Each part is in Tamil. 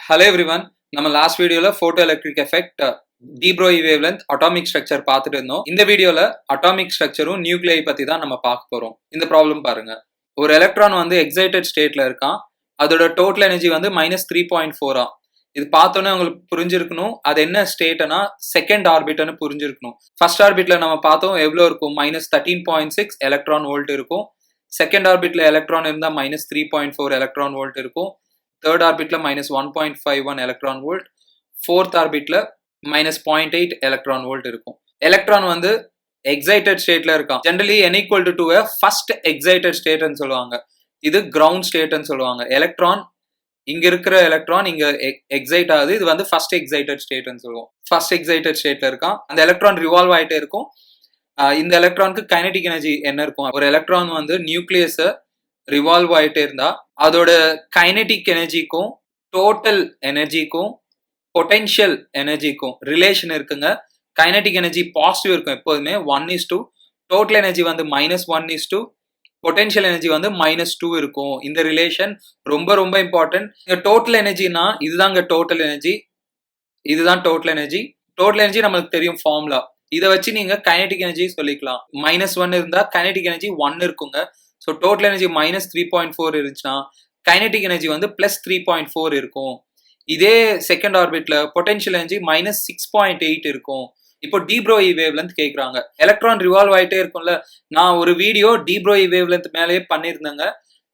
Hello everyone. நம்ம லாஸ்ட் வீடியோல போட்டோ எலக்ட்ரிக் எஃபெக்ட் டி ப்ரோய் வேவ்லென்த் அட்டாமிக் ஸ்ட்ரக்சர் பார்த்துட்டு இருந்தோம். இந்த வீடியோல அட்டாமிக் ஸ்ட்ரக்சரும் நியூக்ளியை பத்தி தான் நம்ம பார்க்க போறோம். இந்த ப்ராப்ளம் பாருங்க. ஒரு எலக்ட்ரான் வந்து எக்ஸைட்டட் ஸ்டேட்ல இருக்கான். அதோட டோட்டல் எனர்ஜி வந்து -3.4 இது பார்த்தோன்னே உங்களுக்கு புரிஞ்சிருக்கணும். அது என்ன ஸ்டேட்னா செகண்ட் ஆர்பிட்னு புரிஞ்சிருக்கணும். ஃபர்ஸ்ட் ஆர்பிட்ல நம்ம பார்த்தோம் எவ்வளோ இருக்கும், -13.6 எலக்ட்ரான் வோல்ட் இருக்கும். செகண்ட் ஆர்பிட்ல எலக்ட்ரான் இருந்தால் -3.4 எலக்ட்ரான் வோல்ட் இருக்கும். தேர்ட் ஆர்பிட்ல -1.51 எலக்ட்ரான் வோல்ட், ஃபோர்த் ஆர்பிட்ல -0.8 எலக்ட்ரான் வோல்ட் இருக்கும். எலக்ட்ரான் வந்து எக்ஸைட்டட் ஸ்டேட்ல இருக்கான். Generally n equal to first excited ஸ்டேட்னு சொல்லுவாங்க. இது கிரவுண்ட் ஸ்டேட்னு சொல்லுவாங்க. எலக்ட்ரான் இங்க இருக்கிற எலக்ட்ரான் இங்க எக்ஸைட் ஆகுது. இது வந்து ஃபர்ஸ்ட் எக்ஸைட்டட் ஸ்டேட்னு சொல்லுவோம். ஃபர்ஸ்ட் எக்ஸைட்டட் ஸ்டேட்ல இருக்கான். அந்த எலக்ட்ரான் ரிவால்வ் ஆயிட்டே இருக்கும். இந்த எலக்ட்ரானுக்கு கைனடிக் எனர்ஜி என்ன இருக்கும்? ஒரு எலக்ட்ரான் வந்து நியூக்ளியஸை ரிவால்வ் ஆகிட்டே இருந்தா அதோட கைனடிக் எனர்ஜிக்கும் டோட்டல் எனர்ஜிக்கும் பொட்டென்ஷியல் எனர்ஜிக்கும் ரிலேஷன் இருக்குங்க. கைனடிக் எனர்ஜி பாசிட்டிவ் இருக்கும் எப்போதுமே 1:2, டோட்டல் எனர்ஜி வந்து -1:2, பொட்டென்ஷியல் எனர்ஜி வந்து -2 இருக்கும். இந்த ரிலேஷன் ரொம்ப ரொம்ப இம்பார்ட்டன்ட். இங்க டோட்டல் எனர்ஜினா இதுதாங்க டோட்டல் எனர்ஜி, இதுதான் டோட்டல் எனர்ஜி. டோட்டல் எனர்ஜி நம்மளுக்கு தெரியும் ஃபார்முலா. இதை வச்சு நீங்க கைனடிக் எனர்ஜி சொல்லிக்கலாம். -1 இருந்தா கைனடிக் எனர்ஜி 1 இருக்குங்க. ஸோ டோட்டல் எனர்ஜி -3.4 இருந்துச்சுன்னா கைனடிக் எனர்ஜி வந்து +3.4 இருக்கும். இதே செகண்ட் ஆர்பிட்ல பொட்டென்ஷியல் எனர்ஜி -6.8 இருக்கும். இப்போ டி ப்ரோய் வேவ்லென்த் கேட்குறாங்க. எலக்ட்ரான் ரிவால்வ் ஆகிட்டே இருக்கும்ல. நான் ஒரு வீடியோ டி ப்ரோய் வேவ்லென்த் மேலேயே பண்ணியிருந்தேங்க.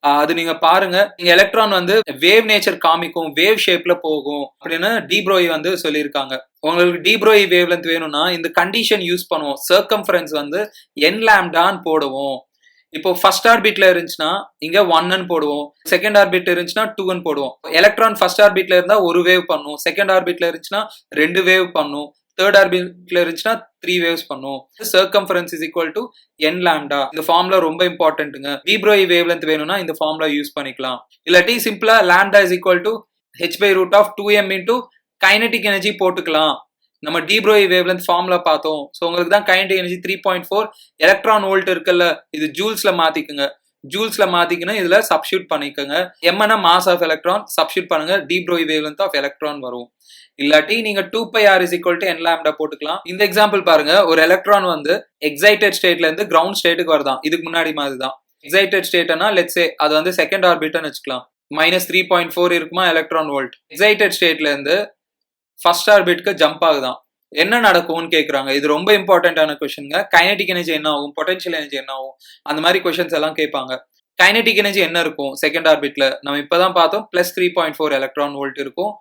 அது நீங்க பாருங்க. நீங்க எலக்ட்ரான் வந்து வேவ் நேச்சர் காமிக்கும், வேவ் ஷேப்ல போகும் அப்படின்னு டி ப்ரோய் வந்து சொல்லியிருக்காங்க. உங்களுக்கு டி ப்ரோய் வேவ்லென்த் வேணும்னா இந்த கண்டிஷன் யூஸ் பண்ணுவோம். சர்க்கம்ஃபரன்ஸ் வந்து n லாம்டான்னு போடுவோம். இப்போ ஃபர்ஸ்ட் ஆர்பிட்ல இருந்துச்சுன்னா இங்க 1ன்னு போடுவோம். செகண்ட் ஆர்பிட் இருந்துச்சுன்னா 2ன்னு போடுவோம். எலக்ட்ரான் ஃபர்ஸ்ட் ஆர்பிட்ல இருந்தா ஒரு வேவ் பண்ணும். செகண்ட் ஆர்பிட்ல இருந்துச்சுன்னா 2 வேவ் பண்ணும். தேர்ட் ஆர்பிட்ல இருந்துச்சுன்னா 3 வேவ்ஸ் பண்ணும். Circumference is equal to n lambda. இந்த ஃபார்முலா ரொம்ப இம்பார்ட்டன்ட்டுங்க. டி ப்ரோய் வேவ்லென்த் வேணும்னா இந்த ஃபார்முலா யூஸ் பண்ணிக்கலாம். இல்லாட்டி சிம்பிளா lambda is equal to h/√2m into kinetic energy போட்டுக்கலாம். நம்ம டி ப்ரோய் வேவ்லென்த் ஃபார்முலா பார்த்தோம். ஸோ உங்களுக்கு தான் கைனடிக் எனர்ஜி 3.4 எலக்ட்ரான் வோல்ட் இருக்குல்ல, இது ஜூல்ஸ்ல மாத்திக்குங்க. ஜூல்ஸ்ல மாத்திக்கணும், இதுல சப்ஸ்டியூட் பண்ணிக்கோங்க. எம்னா மாஸ் ஆஃப் எலக்ட்ரான் சப்ஸ்டியூட் பண்ணுங்க, டி ப்ரோய் வேவ்லென்த் ஆஃப் எலக்ட்ரான் வரும். இல்லாட்டி நீங்க 2πr is equal to n lambda போட்டுக்கலாம். இந்த எக்ஸாம்பிள் பாருங்க. ஒரு எலக்ட்ரான் வந்து எக்ஸைட்டட் ஸ்டேட்ல இருந்து கிரவுண்ட் ஸ்டேட்டுக்கு வருதான். இதுக்கு முன்னாடி மாதிரி தான். எக்ஸைட்டட் ஸ்டேட்னா லெட்ஸ் சே அது வந்து செகண்ட் ஆர்பிட்னு வச்சுக்கலாம். -3.4 இருக்குமா எலக்ட்ரான் வோல்ட். எக்ஸைட்டட் ஸ்டேட்ல இருந்து ஃபர்ஸ்ட் ஆர்பிட்க்கு ஜம்ப் ஆகுதான். என்ன நடக்கும்னு கேட்குறாங்க. இது ரொம்ப இம்பார்ட்டன்டான கொஸ்டின்ங்க. கைனடிக் எனர்ஜி என்ன ஆகும், பொட்டென்ஷியல் எனர்ஜி என்ன ஆகும், அந்த மாதிரி கொஸ்டின்ஸ் எல்லாம் கேட்பாங்க. கைனடிக் எனர்ஜி என்ன இருக்கும் செகண்ட் ஆர்பிட்ல? நம்ம இப்பதான் பார்த்தோம் +3.4 எலக்ட்ரான் வோல்ட் இருக்கும்.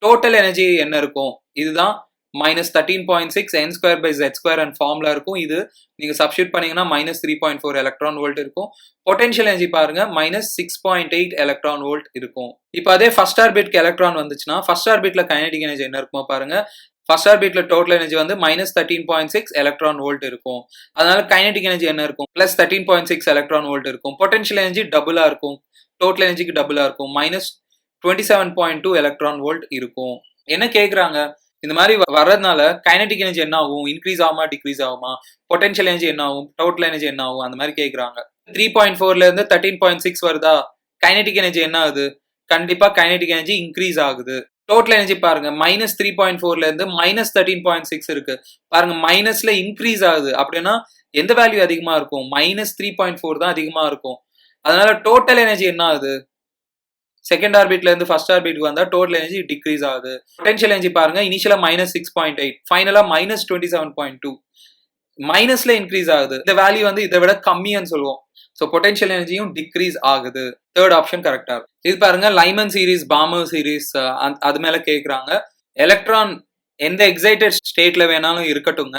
டோட்டல் எனர்ஜி என்ன இருக்கும்? இதுதான் -13.6 n²/z² அண்ட் ஃபார்முலா இருக்கும். இது நீங்க சப்ஸ்டியூட் பண்ணீங்கன்னா -3.4 எலக்ட்ரான் வோல்ட் இருக்கும். பொட்டென்ஷியல் எனர்ஜி பாருங்க -6.8 எலக்ட்ரான் வோல்ட் இருக்கும். இப்போ அதே ஃபர்ஸ்ட் ஆர்பிட்க்கு எலக்ட்ரான் வந்துச்சுன்னா ஃபர்ஸ்ட் ஆர்பிட்ல கைனடிக் எனர்ஜி என்ன இருக்குமோ பாருங்க. ஃபர்ஸ்ட் ஆர்பிட்ல டோட்டல் எனர்ஜி வந்து -13.6 எலக்ட்ரான் வோல்ட் இருக்கும். அதனால கைனடிக் எனர்ஜி என்ன இருக்கும்? +13.6 எலக்ட்ரான் வோல்ட் இருக்கும். பொட்டென்ஷியல் எனர்ஜி டபுளா இருக்கும். டோட்டல் எனர்ஜிக்கு டபுளா இருக்கும். -27.2 எலக்ட்ரான் வோல்ட் இருக்கும். என்ன கேட்குறாங்க? இந்த மாதிரி வர்றதுனால கைனடிக் எனர்ஜி என்ன ஆகும்? இன்க்ரீஸ் ஆகுமா, டிக்ரீஸ் ஆகுமா? பொட்டென்ஷியல் எனர்ஜி என்ன ஆகும்? டோட்டல் எனர்ஜி என்ன ஆகும்? அந்த மாதிரி கேட்குறாங்க. 3.4ல இருந்து 13.6 வருதா? கைனடிக் எனர்ஜி என்ன ஆகுது? கண்டிப்பா கைனடிக் எனர்ஜி இன்க்ரீஸ் ஆகுது. டோட்டல் எனர்ஜி பாருங்க -3.4ல இருந்து -13.6 இருக்கு. பாருங்க மைனஸ்ல இன்க்ரீஸ் ஆகுது. அப்படின்னா எந்த வேல்யூ அதிகமா இருக்கும்? -3.4 தான் அதிகமா இருக்கும். அதனால டோட்டல் எனர்ஜி என்ன ஆகுது? செகண்ட் ஆர்பிட்ல இருந்து ஃபர்ஸ்ட் ஆர்பிட்க்கு வந்தா டோட்டல் எனர்ஜி டிக்ரீஸ் ஆகுது. பொட்டென்ஷியல் எனர்ஜி பாருங்க இனிஷியலா -6.8, ஃபைனலா -27.2. மைனஸ்ல இன்க்ரீஸ் ஆகுது. இந்த வேல்யூ வந்து இதை விட கம்மின்னு சொல்லுவோம். ஸோ பொட்டென்ஷியல் எனர்ஜியும் டிக்ரீஸ் ஆகுது. தேர்ட் ஆப்ஷன் கரெக்டா இருக்கும். இது பாருங்க லைமன் சீரிஸ், பாமர் சீரிஸ் அது மேல கேட்குறாங்க. எலக்ட்ரான் எந்த எக்ஸைட்டட் ஸ்டேட்ல வேணாலும் இருக்கட்டுங்க.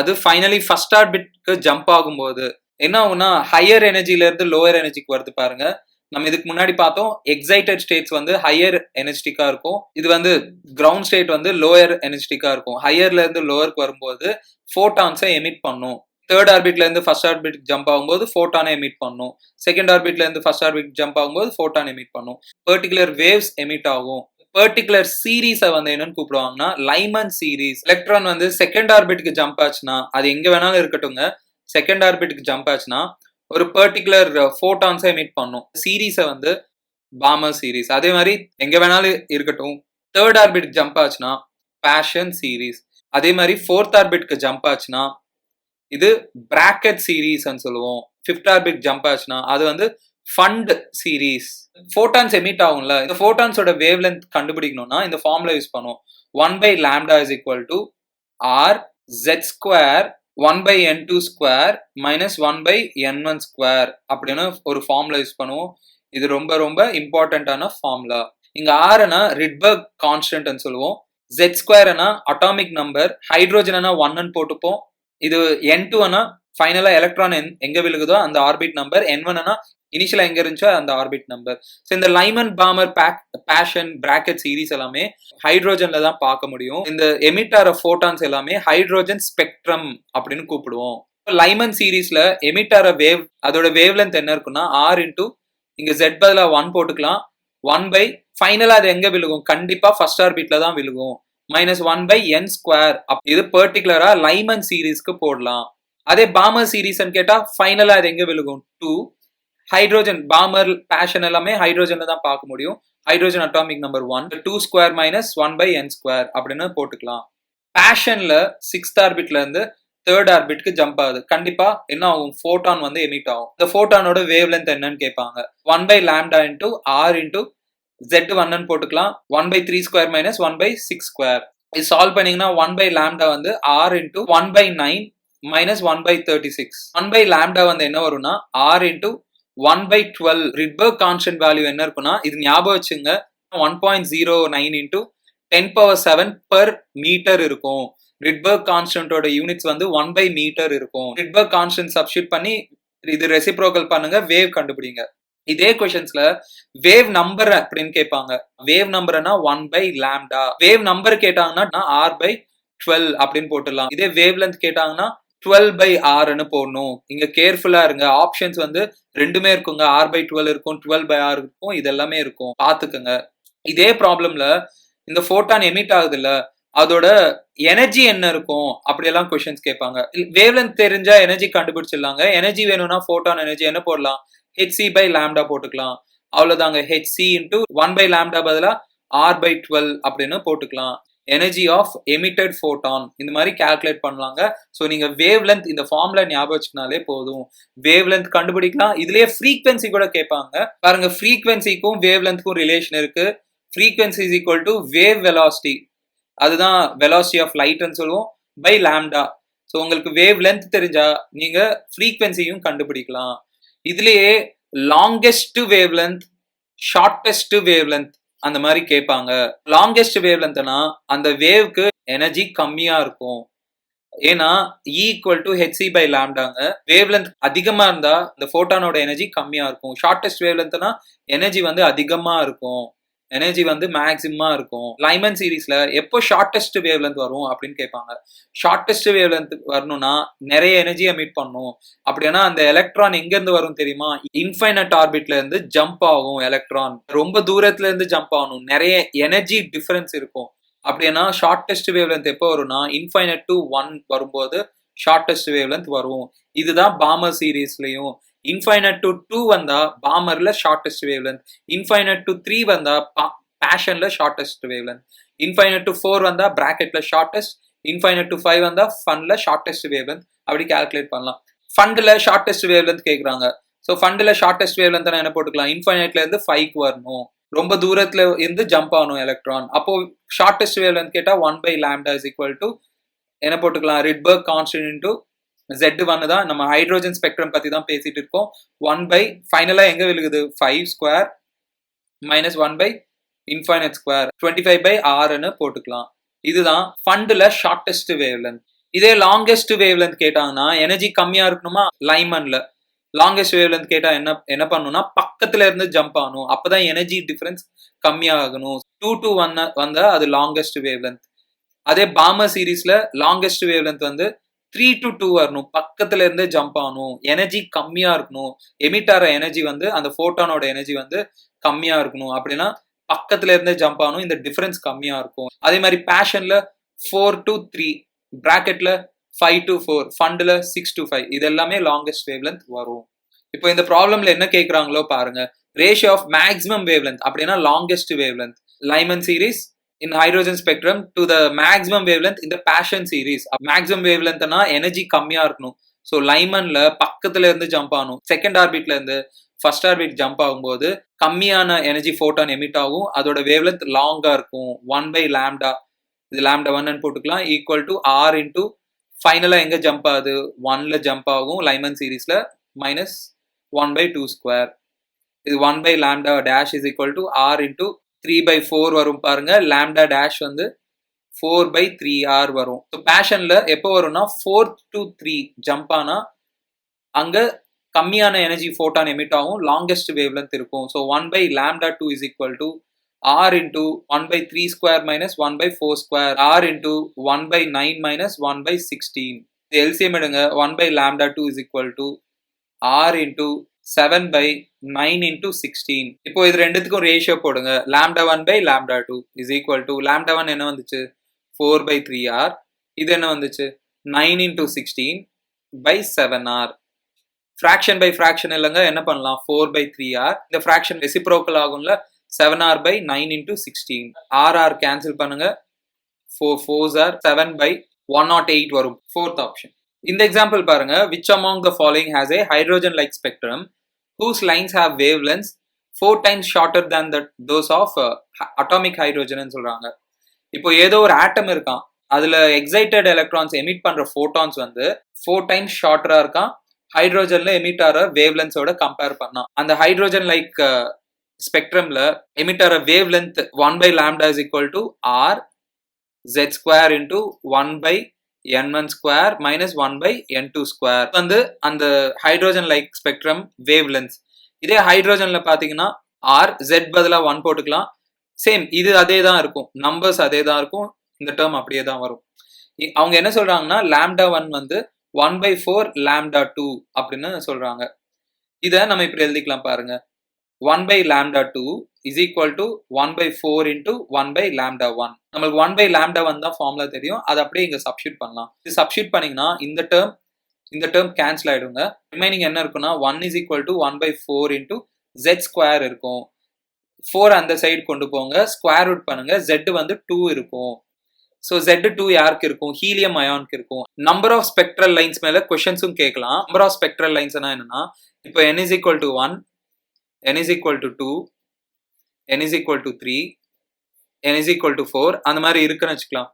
அது ஃபைனலி ஃபர்ஸ்ட் ஆர்பிட்க்கு ஜம்ப் ஆகும்போது என்ன ஆகும்னா ஹையர் எனர்ஜில இருந்து லோயர் எனர்ஜிக்கு வருது பாருங்க. நம்ம இதுக்கு முன்னாடி பார்த்தோம் எக்ஸைட்டட் ஸ்டேட்ஸ் வந்து ஹையர் எனர்ஜெட்டிக்கா இருக்கும். இது வந்து கிரவுண்ட் ஸ்டேட் வந்து லோயர் எனர்ஜெட்டிக்கா இருக்கும். ஹையர்ல இருந்து லோயருக்கு வரும்போது ஃபோட்டான்ஸை எமிட் பண்ணும். தேர்ட் ஆர்பிட்ல இருந்து ஃபர்ஸ்ட் ஆர்பிட் ஜம்ப் ஆகும்போது ஃபோட்டானை எமிட் பண்ணும். செகண்ட் ஆர்பிட்ல இருந்து ஃபர்ஸ்ட் ஆர்பிட் ஜம்ப் ஆகும்போது ஃபோட்டான் எமிட் பண்ணும். பர்டிகுலர் வேவ்ஸ் எமிட் ஆகும். பர்டிகுலர் சீரீஸை வந்து என்னன்னு கூப்பிடுவாங்கன்னா லைமன் சீரீஸ். எலக்ட்ரான் வந்து செகண்ட் ஆர்பிட்க்கு ஜம்ப் ஆச்சுன்னா அது எங்க வேணாலும் இருக்கட்டுங்க. செகண்ட் ஆர்பிட்க்கு ஜம்ப் ஆச்சுன்னா ஒரு பர்டிகுலர் ஃபோட்டான்ஸை எமிட் பண்ணும். சீரீஸை வந்து பாமர் சீரீஸ். அதே மாதிரி எங்க வேணாலும் இருக்கட்டும், தேர்ட் ஆர்பிட்க்கு ஜம்ப் ஆச்சுன்னா பேஷன் சீரீஸ். அதே மாதிரி ஃபோர்த் ஆர்பிட்க்கு ஜம்ப் ஆச்சுன்னா இது பிராக்கெட் சீரீஸ் சொல்லுவோம். ஃபிஃப்த் ஆர்பிட் ஜம்ப் ஆச்சுன்னா அது வந்து ஃபண்ட் சீரீஸ். ஃபோட்டான்ஸ் எமிட் ஆகும்ல, இந்த ஃபோட்டான்ஸோட வேவ் லென்த் கண்டுபிடிக்கணும்னா இந்த ஃபார்முலா யூஸ் பண்ணுவோம். 1/λ is equal to r z square 1/n2 square minus 1/n1 square அப்படின்னு ஒரு ஃபார்முலா யூஸ் பண்ணுவோம். இது ரொம்ப ரொம்ப இம்பார்ட்டன்டான ஃபார்முலா. இங்க ஆர்னா ரிட்பர்க் கான்ஸ்டன்ட் சொல்லுவோம். z ஸ்கொயர்னா அட்டாமிக் நம்பர், ஹைட்ரோஜனா 1 போட்டுப்போம். இது n2னா ஃபைனலா எலக்ட்ரான் எங்க விழுகுதோ அந்த ஆர்பிட் நம்பர், n1னா இனிஷியலா எங்க இருந்துச்சோ அந்த ஆர்பிட் நம்பர். ஸோ இந்த லைமன் பாமர் பேஷன் பிராக்கெட் சீரீஸ் எல்லாமே ஹைட்ரோஜன்ல தான் பார்க்க முடியும். இந்த எமிட் ஆகிற ஃபோட்டான்ஸ் எல்லாமே ஹைட்ரோஜன் ஸ்பெக்ட்ரம் அப்படின்னு கூப்பிடுவோம். லைமன் சீரீஸ்ல எமிட் ஆகிற வேவ், அதோட வேவ் லென்த் என்ன இருக்குன்னா r இன்டூ இங்க z பதிலா 1 போட்டுக்கலாம். 1 ஃபைனலா அது எங்க விழுகும்? கண்டிப்பா ஃபர்ஸ்ட் ஆர்பிட்ல தான் விழுகும். -1/n square. இது பர்டிகுலரா லைமன் சீரீஸ்க்கு போடலாம். அதே பாமர் சீரீஸ் கேட்டா ஃபைனலா அது எங்க விழுகும்? 2 ஹைட்ரோஜன். பாமர் பேஷன் எல்லாமே ஹைட்ரோஜன்ல தான் பார்க்க முடியும். Hydrogen atomic number 1 2 square minus 1/n square அப்படின்னு போட்டுக்கலாம். பேஷன்ல 6th ஆர்பிட்ல இருந்து 3rd ஆர்பிட்க்கு ஜம்ப் ஆகுது. கண்டிப்பா என்ன ஆகும்? ஃபோட்டான் வந்து எமிட் ஆகும். இந்த ஃபோட்டானோட வேவ் லென்த் என்னன்னு கேட்பாங்க. 1/λ இன்டூ r இன்டூ z1 போட்டுக்கலாம். 1/3 ஸ்கொயர் மைனஸ் 1/6 ஸ்கொயர். இது சால்வ் பண்ணீங்கன்னா 1/λ வந்து r இன்டூ 1/9 மைனஸ் 1/36. 1/λ வந்து என்ன வரும்னா r into 1/12. Rydberg constant value என்ன இருக்குன்னா, இது ஞாபகம் வச்சுங்க, 1.09 இன்டூ 10⁻7 per மீட்டர் இருக்கும். ரிட்பர்க் கான்ஸ்டன்டோட யூனிட்ஸ் வந்து 1/மீட்டர் இருக்கும். ரிட்பர்க் கான்ஸ்டன்ட் சப்ஸ்டிட் பண்ணி இது ரெசிப்ரோக்கல் பண்ணுங்க, வேவ் கண்டுபிடிங்க. இதே கொஸ்டின்ஸ்ல வேவ் நம்பர் அப்படின்னு கேட்பாங்க. வேவ் நம்பர்னா 1/λ. வேவ் நம்பர் கேட்டாங்கன்னா r/12 அப்படின்னு போட்டுடலாம். இதே வேவ் லென்த் கேட்டாங்கன்னா 12/r போடணும். இங்க கேர்ஃபுல்லா இருங்க. ஆப்ஷன்ஸ் வந்து ரெண்டுமே இருக்குங்க. r/12 இருக்கும், 12/r இருக்கும், இது எல்லாமே இருக்கும், பாத்துக்கங்க. இதே ப்ராப்ளம்ல இந்த ஃபோட்டான் எமிட் ஆகுது இல்ல, அதோட எனர்ஜி என்ன இருக்கும் அப்படியெல்லாம் கொஸ்டின்ஸ் கேட்பாங்க. வேவ் லென்த் தெரிஞ்சா எனர்ஜி கண்டுபிடிச்சிடலாங்க. எனர்ஜி வேணும்னா ஃபோட்டான் எனர்ஜி என்ன போடலாம்? hc/λ போட்டுக்கலாம். அவ்வளவுதாங்க. hc இன்டூ 1/λ பதிலா r/12 அப்படின்னு போட்டுக்கலாம். எனர்ஜி ஆஃப் எமிட்டட் ஃபோட்டான் இந்த மாதிரி கால்குலேட் பண்ணலாங்க. ஸோ நீங்க வேவ் லென்த் இந்த ஃபார்முலா ஞாபகம் வச்சுக்கினாலே போதும். வேவ் லென்த் கண்டுபிடிக்கலாம். இதுலயே ஃப்ரீக்வன்சி கூட கேட்பாங்க. பாருங்க, ஃப்ரீக்வன்சிக்கும் வேவ் லென்த்க்கும் ரிலேஷன் இருக்கு. Frequency is equal to wave velocity, அதுதான் வெலாசிட்டி ஆஃப் லைட்னு சொல்லுவோம், பை லாம்டா. ஸோ உங்களுக்கு வேவ் லென்த் தெரிஞ்சா நீங்க ஃப்ரீக்வன்சியும் கண்டுபிடிக்கலாம். இதுலயே longest wave length, shortest wave length அந்த மாதிரி கேட்பாங்க. லாங்கெஸ்ட் வேவ் லென்த்னா அந்த வேவ்க்கு எனர்ஜி கம்மியா இருக்கும். ஏன்னா E = hc/λங்க. வேவ் லென்த் அதிகமா இருந்தா இந்த ஃபோட்டானோட எனர்ஜி கம்மியா இருக்கும். ஷார்டஸ்ட் வேவ் லென்த்னா எனர்ஜி வந்து அதிகமா இருக்கும், எனர்ஜி வந்து மேக்ஸிமமா இருக்கும். லைமன் சீரீஸ்ல எப்போ ஷார்டஸ்ட் வேவ் லென்த் வரும் அப்படின்னு கேட்பாங்க. ஷார்டஸ்ட் வேவ் லென்த் வரணும்னா நிறைய எனர்ஜி எமிட் பண்ணும். அப்படின்னா அந்த எலக்ட்ரான் எங்க இருந்து வரும் தெரியுமா? இன்ஃபைனட் ஆர்பிட்ல இருந்து ஜம்ப் ஆகும். எலக்ட்ரான் ரொம்ப தூரத்துல இருந்து ஜம்ப் ஆகணும், நிறைய எனர்ஜி டிஃபரன்ஸ் இருக்கும். அப்படின்னா ஷார்டஸ்ட் வேவ் லென்த் எப்போ வரும்னா இன்ஃபைனட் டு 1 வரும்போது ஷார்டஸ்ட் வேவ் லென்த் வரும். இதுதான் பாமர் சீரீஸ்லயும். இன்ஃபைனட் டு 2 வந்தா பாமர்ல shortest wave length, infinite to 3 வந்தா பேஷன்ல shortest wave length, infinite to 4 வந்தா பிராக்கெட்ல ஷார்டஸ்ட், இன்ஃபைனட் டு 5 வந்தா ஃபன்ல ஷார்டஸ்ட் வேவ் லென்த். அப்படி கால்குலேட் பண்ணலாம். ஃபண்ட்ல ஷார்டஸ்ட் வேவ் லென்த் கேக்குறாங்க. ஸோ ஃபண்ட்ல ஷார்டஸ்ட் வேவ் லென்த் என்ன போட்டுக்கலாம்? இன்ஃபைனட்ல இருந்து 5க்கு வரணும், ரொம்ப தூரத்துல இருந்து ஜம்ப் ஆகணும் எலக்ட்ரான். அப்போ ஷார்டஸ்ட் வேவ் லென்த் கேட்டா 1/λ இஸ் ஈக்குவல் டு என்ன போட்டுக்கலாம்? ரிட்பர்க் கான்ஸ்டன்ட் இன்டூ Z1 தான். நம்ம ஹைட்ரோஜன் ஸ்பெக்ட்ரம் பத்தி தான் பேசிட்டு இருக்கோம். 1 ஃபைனலா எங்க விழுகுது? 5 ஸ்கொயர் மைனஸ் 1/∞ ஸ்கொயர் 25/r போட்டுக்கலாம். இதுதான் ஃபண்ட்ல ஷார்டஸ்ட் வேவ் லென்த். இதே லாங்கெஸ்ட் வேவ் லென்த் கேட்டாங்கன்னா எனர்ஜி கம்மியா இருக்கணுமா? லைமன்ல லாங்கெஸ்ட் வேவ் லென்த் கேட்டா என்ன பண்ணணும்னா பக்கத்துல இருந்து ஜம்ப் ஆகணும். அப்பதான் எனர்ஜி டிஃபரன்ஸ் கம்மியாகணும். 2 to 1 வந்தா அது லாங்கெஸ்ட் வேவ் லென்த். அதே பாமர் சீரீஸ்ல லாங்கெஸ்ட் வேவ் லென்த் வந்து 3 to 2 வரணும், பக்கத்துல இருந்து ஜம்ப் ஆகணும், எனர்ஜி கம்மியா இருக்கணும். எமிட் ஆகிற எனர்ஜி வந்து அந்த ஃபோட்டானோட எனர்ஜி வந்து கம்மியா இருக்கணும். அப்படின்னா பக்கத்துல இருந்து ஜம்ப் ஆகணும், இந்த டிஃபரன்ஸ் கம்மியா இருக்கும். அதே மாதிரி பேஷன்ல 4 to 3, பிராக்கெட்ல 5 to 4, ஃபண்ட்ல 6 to 5, இது எல்லாமே லாங்கெஸ்ட் வேவ் லென்த் வரும். இப்போ இந்த ப்ராப்ளம்ல என்ன கேட்கறாங்களோ பாருங்க. Ratio of maximum wave length அப்படின்னா longest wave length. Lyman series in hydrogen spectrum to the maximum wavelength in the Paschen series. Maximum wavelength na energy கம்மியா இருக்கணும். ஸோ லைமன்ல பக்கத்துல இருந்து ஜம்ப் ஆகணும். செகண்ட் ஆர்பிட்ல இருந்து ஃபர்ஸ்ட் ஆர்பிட் ஜம்ப் ஆகும்போது கம்மியான எனர்ஜி ஃபோட்டான் எமிட் ஆகும். அதோட வேவ்லென்த் லாங்கா இருக்கும். 1/λ, இது λ 1 போட்டுக்கலாம், ஈக்குவல் டு ஆர் இன்டூ ஃபைனலா எங்க ஜம்ப் ஆகுது, 1ல ஜம்ப் ஆகும் லைமன் சீரீஸ்ல, மைனஸ் 1/2². இது 1/λ dash is equal to R into 3/4 வரும் பாருங்க. லாம்டா டேஷ் வந்து 4/3r வரும். ஸோ பேஷன்ல எப்போ வரும்னா 4 to 3 ஜம்ப் ஆனா அங்க கம்மியான எனர்ஜி ஃபோட்டான் எமிட் ஆகும், லாங்கஸ்ட் வேவ்லென்த் இருக்கும். So 1/λ2 is equal to R into 1/3² minus 1/4², R into 1/9 minus 1/16. இது எல்சிஎம் எடுங்க. 1/λ2 is equal to R into 7/9 into 16. இப்போ இது ரெண்டுத்துக்கும் ரேஷியோ போடுங்க. λ1/λ2 is equal to λ1 என்ன வந்துச்சு 4/3r, இது என்ன வந்துச்சு 9 into 16/7r. Fraction by fraction இல்லைங்க, என்ன பண்ணலாம் 4/3r, இந்த ஃபிராக்ஷன் ரெசிப்ரோக்கல் ஆகும்ல 7r/9 into 16. rr கேன்சல் பண்ணுங்க, 4 4s are 7/108 வரும். Fourth option. இந்த எக்ஸாம்பிள் பாருங்க. which among the following has a hydrogen like spectrum whose lines have wavelengths 4 times shorter than those of atomic hydrogen ன்னு சொல்றாங்க. இப்போ ஏதோ ஒரு ஆட்டம் இருக்கான், அதுல எக்ஸைட்டட் எலக்ட்ரான்ஸ் எமிட் பண்ற ஃபோட்டான்ஸ் வந்து 4 டைம்ஸ் ஷார்ட்டரா இருக்கான் ஹைட்ரோஜன்ல எமிட் ஆகிற வேவ்லென்ஸோட கம்பேர் பண்ணா. அந்த ஹைட்ரோஜன் லைக் ஸ்பெக்ட்ரம்ல எமிட் ஆகிற wavelength 1/λ is equal to r z² into 1/n1² minus 1/n2² வந்து அந்த ஹைட்ரோஜன் லைக் ஸ்பெக்ட்ரம் வேவ்லென்த். இதே ஹைட்ரோஜன்ல பாத்தீங்கன்னா r z பதிலா 1 போட்டுக்கலாம். சேம் இது அதே தான் இருக்கும், நம்பர்ஸ் அதே தான் இருக்கும், இந்த டேர்ம் அப்படியே தான் வரும். அவங்க என்ன சொல்றாங்கன்னா λ1 வந்து 1/4λ2 அப்படின்னு சொல்றாங்க. இதை நம்ம இப்படி எழுதிக்கலாம் பாருங்க. 1/λ2 is equal to 1/4 into 1/λ1. நம்மளுக்கு 1/λ1 தான் ஃபார்முலா தெரியும், அதை அப்படியே இங்க சப்ஸ்டிட் பண்ணலாம். இது சப்ஸ்டிட் பண்ணீங்கன்னா இந்த டேர்ம் கேன்சல் ஆயிடுங்க. ரிமைனிங் என்ன இருக்குன்னா 1 is equal to 1/4 into z² இருக்கும். 4 அந்த சைடு கொண்டு போங்க, ஸ்கொயர் ரூட் பண்ணுங்க, z வந்து 2 இருக்கும். ஸோ Z2 யாருக்கு இருக்கும், ஹீலியம் அயானுக்கு இருக்கும். நம்பர் ஆஃப் ஸ்பெக்ட்ரல் லைன்ஸ் மேல கொஸ்டின்ஸும் கேட்கலாம். நம்பர் ஆஃப் ஸ்பெக்ட்ரல் லைன்ஸ் என்னன்னா இப்போ n is equal to 1, n is equal to 2, n is equal to 3, n is equal to 4 அந்த மாதிரி இருக்குன்னு வச்சுக்கலாம்.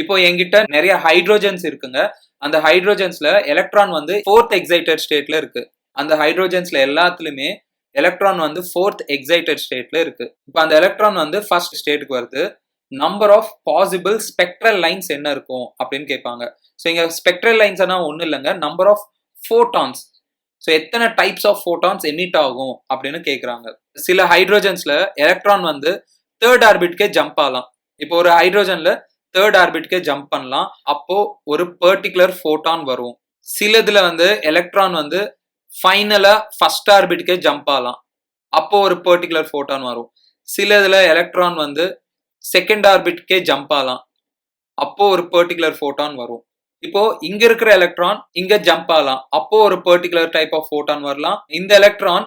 இப்போ என்கிட்ட நிறைய ஹைட்ரோஜன்ஸ் இருக்குங்க. அந்த ஹைட்ரோஜன்ஸ்ல எலக்ட்ரான் வந்து 4th எக்ஸைட்டட் ஸ்டேட்ல இருக்கு. அந்த ஹைட்ரோஜன்ஸ்ல எல்லாத்துலயுமே எலக்ட்ரான் வந்து 4th எக்ஸைட்டட் ஸ்டேட்ல இருக்கு. இப்போ அந்த எலக்ட்ரான் வந்து ஃபர்ஸ்ட் ஸ்டேட்டுக்கு வருது. Number of possible spectral lines என்ன இருக்கும் அப்படின்னு கேட்பாங்க. ஸோ இங்க ஸ்பெக்ட்ரல் லைன்ஸ்னா ஒன்றும் இல்லைங்க, நம்பர் ஆஃப் ஃபோட்டான்ஸ். ஸோ எத்தனை டைப்ஸ் ஆஃப் ஃபோட்டான்ஸ் எமிட் ஆகும் அப்படின்னு கேட்குறாங்க. சில ஹைட்ரோஜன்ஸ்ல எலக்ட்ரான் வந்து 3rd ஆர்பிட்கே ஜம்ப் ஆகலாம். இப்போ ஒரு ஹைட்ரோஜன்ல 3rd ஆர்பிட்கே ஜம்ப் பண்ணலாம், அப்போ ஒரு பர்டிகுலர் ஃபோட்டான் வரும். சிலதுல வந்து எலக்ட்ரான் வந்து ஃபைனலா ஃபர்ஸ்ட் ஆர்பிட்கே ஜம்ப் ஆகலாம், அப்போ ஒரு பர்டிகுலர் ஃபோட்டான் வரும். சிலதுல எலக்ட்ரான் வந்து செகண்ட் ஆர்பிட்கே ஜம்ப் ஆகலாம், அப்போ ஒரு பர்டிகுலர் ஃபோட்டான் வரும். இப்போ இங்க இருக்கிற எலக்ட்ரான் இங்க ஜம்ப் ஆகலாம், அப்போ ஒரு பர்டிகுலர் டைப் ஆஃப் ஃபோட்டான் வரலாம். இந்த எலக்ட்ரான்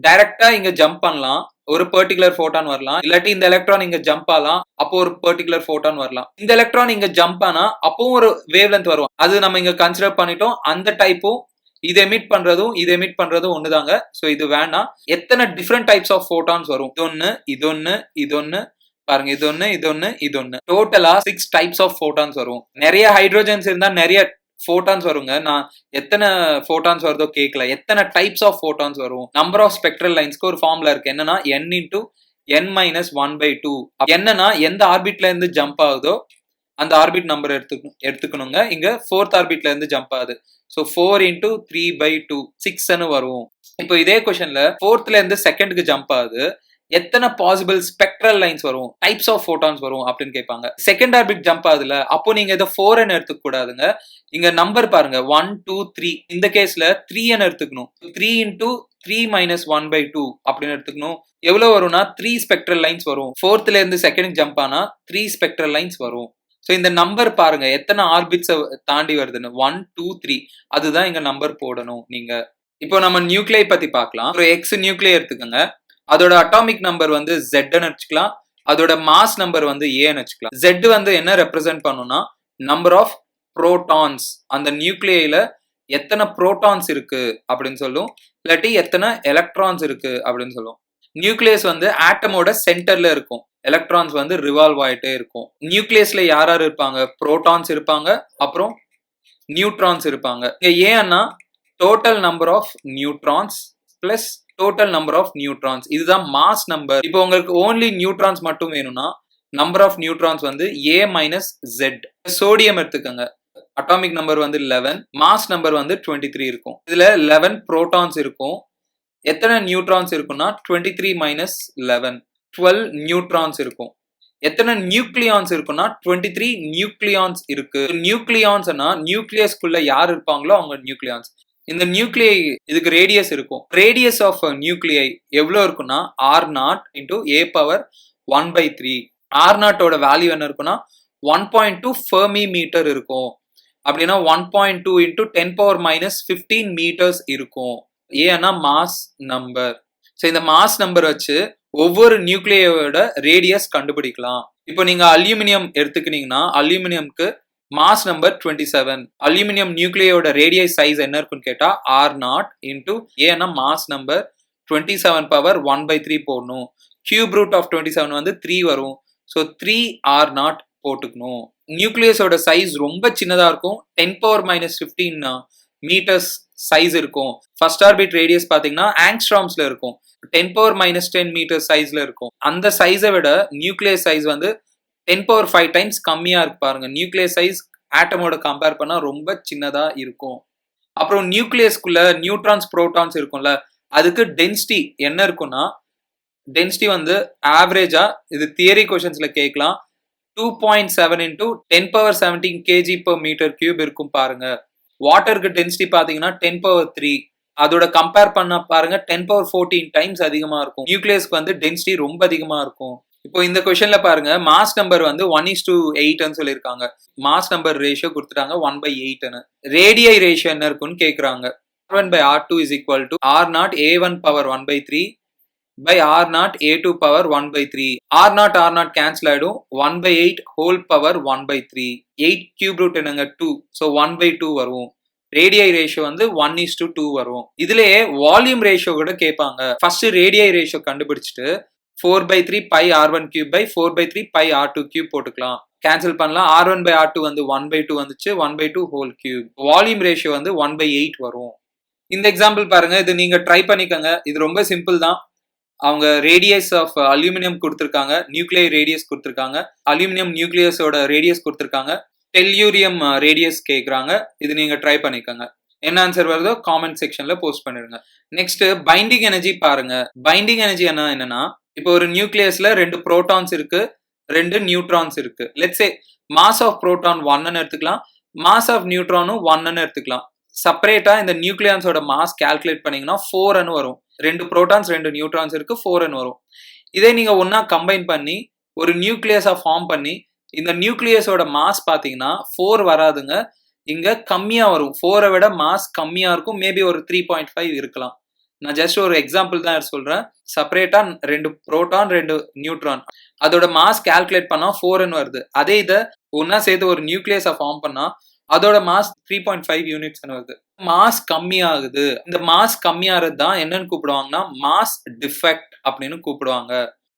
டைரக்டா இங்க ஜம்ப் பண்ணலாம், ஒரு பர்டிகுலர் ஃபோட்டான் வரலாம். இல்லாட்டி இந்த எலக்ட்ரான் இங்க ஜம்ப் ஆகலாம், அப்போ ஒரு பர்டிகுலர் ஃபோட்டான் வரலாம். இந்த எலக்ட்ரான் இங்க ஜம்ப் ஆனா அப்பவும் ஒரு வேவ்லென்த் வரும், அது நம்ம இங்க கன்சிடர் பண்ணிட்டோம். அந்த டைப்பும் இது எமிட் பண்றதும் ஒண்ணுதாங்க. ஸோ இது வேணாம். எத்தனை டிஃப்ரெண்ட் டைப்ஸ் ஆஃப் ஃபோட்டான்ஸ் வரும், இது ஒன்னு பாருங்க, இது ஒன்னு டோட்டலா 6 டைப்ஸ் ஆஃப் ஃபோட்டான்ஸ் வரும். நிறைய ஹைட்ரோஜன்ஸ் இருந்தா நிறைய ஃபோட்டான்ஸ் வருங்க. நான் எத்தனை ஃபோட்டான்ஸ் வருதோ கேட்கல, எத்தனை டைப்ஸ் ஆஃப் ஃபோட்டான்ஸ் வரும். நம்பர் ஆஃப் ஸ்பெக்ட்ரல் லைன்ஸ்க்கு ஒரு ஃபார்முலா இருக்கு, என்னன்னா n into n minus 1/2. என்னன்னா எந்த ஆர்பிட்ல இருந்து ஜம்ப் ஆகுதோ அந்த ஆர்பிட் நம்பர் எடுத்துக்கணுங்க. இங்க 4th ஆர்பிட்ல இருந்து ஜம்ப் ஆகுது. ஸோ 4 into 3/2 6ன்னு வரும். இப்போ இதே கொஸ்டின்ல 4thல இருந்து செகண்டுக்கு ஜம்ப் ஆகுது, எத்தனை பாசிபிள் ஸ்பெக்ட்ரல் லைன்ஸ் வரும், டைப்ஸ் ஆஃப் ஃபோட்டான்ஸ் வரும் அப்படின்னு கேட்பாங்க. செகண்ட் ஆர்பிட் ஜம்ப் ஆகுதுல, அப்போ நீங்க இதை 4n எடுத்துக்க கூடாதுங்க. இங்க நம்பர் பாருங்க 1 2 3. இந்த கேஸ்ல 3n எடுத்துக்கணும். 3 into 3 minus 1/2 அப்படின்னு எடுத்துக்கணும். எவ்வளவு வரும்னா 3 ஸ்பெக்ட்ரல் லைன்ஸ் வரும். 4thல இருந்து செகண்ட் ஜம்ப் ஆனா 3 ஸ்பெக்ட்ரல் லைன்ஸ் வரும். ஸோ இந்த நம்பர் பாருங்க எத்தனை ஆர்பிட்ஸை தாண்டி வருதுன்னு, 1 2 3. அதுதான் இங்க நம்பர் போடணும் நீங்க. இப்போ நம்ம நியூக்ளியை பத்தி பார்க்கலாம். ஒரு எக்ஸ் நியூக்ளியை எடுத்துக்கோங்க, அதோட அட்டாமிக் நம்பர் வந்து Z ன்னு வச்சுக்கலாம். அதோட மாஸ் நம்பர் வந்து ஏன்னு வச்சுக்கலாம். Z வந்து என்ன ரெப்ரசென்ட் பண்ணும்னா நம்பர் ஆஃப் புரோட்டான்ஸ், அந்த நியூக்ளியில எத்தனை புரோட்டான்ஸ் இருக்கு அப்படின்னு சொல்லும், இல்லாட்டி எத்தனை எலக்ட்ரான்ஸ் இருக்கு அப்படின்னு சொல்லும். நியூக்ளியஸ் வந்து ஆட்டமோட சென்டர்ல இருக்கும், எலக்ட்ரான்ஸ் வந்து ரிவால்வ் ஆயிட்டே இருக்கும். நியூக்ளியஸ்ல யார் யார் இருப்பாங்க? புரோட்டான்ஸ் இருப்பாங்க, அப்புறம் நியூட்ரான்ஸ் இருப்பாங்க. ஏன்னா total number of neutrons plus total number of neutrons, இதுதான் மாஸ் நம்பர். இப்போ உங்களுக்கு ஓன்லி நியூட்ரான்ஸ் மட்டும் வேணும்னா நம்பர் ஆஃப் நியூட்ரான்ஸ் வந்து A மைனஸ் Z. சோடியம் எடுத்துக்கோங்க, அட்டாமிக் நம்பர் வந்து 11, மாஸ் நம்பர் வந்து 23 இருக்கும். இதுல 11 புரோட்டான்ஸ் இருக்கும். எத்தனை நியூட்ரான்ஸ் இருக்கும்னா 23 மைனஸ் 11, 12 நியூட்ரான்ஸ் இருக்கும். எத்தனை நியூக்ளியான்ஸ் இருக்குன்னா 23 நியூக்ளியான்ஸ் இருக்கு. நியூக்ளியான்ஸ்னா நியூக்ளியஸ்குள்ள யார் இருப்பாங்களோ அவங்க நியூக்ளியான்ஸ். இந்த நியூக்ளியை இதுக்கு ரேடியஸ் இருக்கும். ரேடியஸ் ஆஃப் நியூக்ளியை எவ்வளவு இருக்குன்னா R0 இன்டூ A பவர் 1/3. R0ஓட வேல்யூ என்ன இருக்குன்னா 1.2 ஃபெர்மி மீட்டர் இருக்கும். அப்படின்னா 1.2 இன்டூ 10 பவர் மைனஸ் 15 மீட்டர்ஸ் இருக்கும். ஏன்னா மாஸ் நம்பர். ஸோ இந்த மாஸ் நம்பர் வச்சு ஒவ்வொரு நியூக்ளியோட ரேடியஸ் கண்டுபிடிக்கலாம். இப்போ நீங்க அல்யூமினியம் எடுத்துக்கிட்டீங்கன்னா அல்யூமினியம்க்கு மாஸ் நம்பர் 27. அல்யூமினியம் நியூக்ளியோட ரேடியஸ் சைஸ் என்ன இருக்குன்னு கேட்டா R0 இன்டூ ஏன்னா மாஸ் நம்பர் 27 பவர் 1/3 போடணும். கியூப் ரூட் ஆஃப் 27 வந்து 3 வரும். ஸோ 3R0 போட்டுக்கணும். நியூக்ளியஸோட சைஸ் ரொம்ப சின்னதா இருக்கும், 10 பவர் மைனஸ் 15 மீட்டர்ஸ் சைஸ் இருக்கும். ஃபர்ஸ்ட் ஆர்பிட் ரேடியஸ் பாத்தீங்கன்னா ஆங்ஸ்ட்ராம்ஸ்ல இருக்கும், 10 பவர் மைனஸ் 10 மீட்டர் சைஸ்ல இருக்கும். அந்த சைஸை விட நியூக்ளியஸ் சைஸ் வந்து 10 பவர் 5 டைம்ஸ் கம்மியா இருக்கு பாருங்க. நியூக்ளியஸ் சைஸ் ஆட்டமோட கம்பேர் பண்ணா ரொம்ப சின்னதா இருக்கும். அப்புறம் நியூக்ளியஸ்குள்ள நியூட்ரான்ஸ் புரோட்டான்ஸ் இருக்கும்ல, அதுக்கு டென்சிட்டி என்ன இருக்கும்னா டென்சிட்டி வந்து ஆவரேஜா, இது தியரி கொஸ்டின்ஸ்ல கேட்கலாம், 2.7 into 10 power 17 kg per metre cube இருக்கும் பாருங்க. வாட்டருக்கு டென்சிட்டி பாத்தீங்கன்னா 10 பவர் 3, அதோட கம்பேர் பண்ண பாருங்க 10 பவர் 14 டைம்ஸ் அதிகமா இருக்கும். நியூக்ளியஸ்க்கு வந்து டென்சிட்டி ரொம்ப அதிகமா இருக்கும். இப்போ இந்த கொஸ்டின்ல பாருங்க மாஸ் நம்பர் வந்து 1:8 சொல்லியிருக்காங்க. மாஸ் நம்பர் ரேஷியோ கொடுத்துட்டாங்க 1/8. ரேடியை ரேஷியோ என்ன இருக்குன்னு கேக்குறாங்க. R1/R2 is equal to R0 A1 power 1/3 by R0 A2 power 1/3. R0 cancel ஆயிடும், 1/8 whole power 1/3. 8 cube root என்னங்க 2, so 1/2 வரும். ரேடியை ரேஷியோ வந்து 1:2 வரும். இதுலயே வால்யூம் ரேஷியோ கூட கேட்பாங்க. ஃபர்ஸ்ட் ரேடியை ரேஷியோ கண்டுபிடிச்சிட்டு 4/3 pi R1 cube by 4/3 pi R2 cube போட்டுக்கலாம். கேன்சல் பண்ணலாம். R1/R2 வந்து 1/2 வந்துச்சு, 1/2 whole cube. வால்யூம் ரேஷியோ வந்து 1/8 வரும். இந்த எக்ஸாம்பிள் பாருங்க, இது நீங்க ட்ரை பண்ணிக்கங்க. இது ரொம்ப சிம்பிள் தான். அவங்க ரேடியஸ் ஆஃப் அலுமினியம் கொடுத்துருக்காங்க, நியூக்ளியர் ரேடியஸ் கொடுத்துருக்காங்க, அலுமினியம் நியூக்ளியஸோட ரேடியஸ் கொடுத்துருக்காங்க, டெல்யூரியம் ரேடியஸ் கேட்குறாங்க. இது நீங்க ட்ரை பண்ணிக்கோங்க. என்ன ஆன்சர் வருதோ காமெண்ட் செக்ஷன்ல போஸ்ட் பண்ணிடுங்க. நெக்ஸ்ட் பைண்டிங் எனர்ஜி பாருங்க. பைண்டிங் எனர்ஜி என்னன்னா, இப்போ ஒரு நியூக்ளியஸ்ல 2 புரோட்டான்ஸ் இருக்கு, 2 நியூட்ரான்ஸ் இருக்கு. Let's say mass of proton 1ன்னு எடுத்துக்கலாம், மாஸ் ஆஃப் நியூட்ரானும் 1ன்னு எடுத்துக்கலாம். செப்பரேட்டா இந்த நியூக்ளியான்ஸோட மாஸ் கால்குலேட் பண்ணீங்கன்னா 4ன்னு வரும். 2 புரோட்டான்ஸ் 2 நியூட்ரான்ஸ் இருக்கு, 4ன்னு வரும். இதே நீங்க ஒன்னா கம்பைன் பண்ணி ஒரு நியூக்ளியஸா ஃபார்ம் பண்ணி இந்த நியூக்ளியஸோட மாஸ் பாத்தீங்கன்னா 4 வராதுங்க, இங்க கம்மியா வரும். 4 விட மாஸ் கம்மியா இருக்கும், மேபி ஒரு 3.5 இருக்கலாம். நான் ஜஸ்ட் ஒரு எக்ஸாம்பிள் தான் சொல்றேன். செப்பரேட்டா 2 புரோட்டான் 2 நியூட்ரான், அதோட மாஸ் கால்குலேட் பண்ணா 4ன்னு வருது. அதே இதை ஒன்னா சேர்த்து ஒரு நியூக்ளியஸா ஃபார்ம் பண்ணா அதோட மாஸ் 3.5 யூனிட்ஸ் வருது. மாஸ் கம்மியாகுது. இந்த மாஸ் கம்மியாகிறது தான் என்னன்னு கூப்பிடுவாங்கன்னா மாஸ் டிஃபெக்ட் அப்படின்னு கூப்பிடுவாங்க.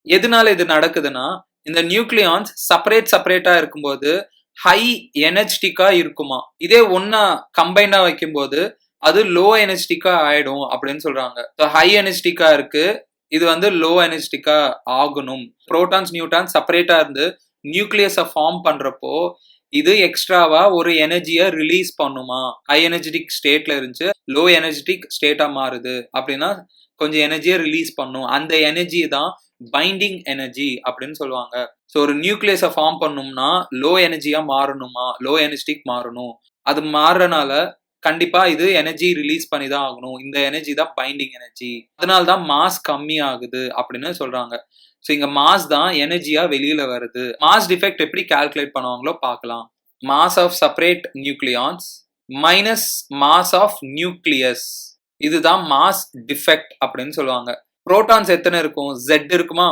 எதனால இது நடக்குதுன்னா, இந்த நியூக்ளியான்ஸ் செப்பரேட்டா இருக்கும்போது ஹை எனர்ஜெட்டிக்கா இருக்குமா, இதே ஒன்னா கம்பைண்டா வைக்கும்போது அது லோ எனர்ஜெட்டிக்கா ஆயிடும் அப்படின்னு சொல்றாங்க. ஹை எனர்ஜெட்டிக்கா இருக்கு, இது வந்து லோ எனர்ஜெட்டிக்கா ஆகணும். புரோட்டான்ஸ் நியூட்ரான்ஸ் செப்பரேட்டா இருந்து நியூக்ளியஸை ஃபார்ம் பண்றப்போ இது எக்ஸ்ட்ராவா ஒரு எனர்ஜியை ரிலீஸ் பண்ணுமா. ஹை எனர்ஜெட்டிக் ஸ்டேட்ல இருந்துச்சு லோ எனர்ஜெட்டிக் ஸ்டேட்டா மாறுது அப்படின்னா கொஞ்சம் எனர்ஜியை ரிலீஸ் பண்ணும். அந்த எனர்ஜி தான் பைண்டிங் எனர்ஜி அப்படின்னு சொல்லுவாங்க. ஸோ ஒரு நியூக்ளியஸை ஃபார்ம் பண்ணணும்னா லோ எனர்ஜியா மாறணுமா, லோ எனர்ஜெட்டிக் மாறணும். அது மாறுறனால கண்டிப்பா இது எனர்ஜி ரிலீஸ் பண்ணி தான் ஆகணும். இந்த எனர்ஜி தான் பைண்டிங் எனர்ஜி. அதனால தான் மாஸ் கம்மி ஆகுது அப்படின்னு சொல்றாங்க. ஸோ இங்க மாஸ் தான் எனர்ஜியா வெளியில வருது. மாஸ் டிஃபெக்ட் எப்படி கால்குலேட் பண்ணுவாங்களோ பார்க்கலாம். Mass of separate nucleons minus mass of nucleus, இதுதான் மாஸ் டிஃபெக்ட் அப்படின்னு சொல்லுவாங்க. புரோட்டான்ஸ் எத்தனை இருக்கும்? Z இருக்குமா,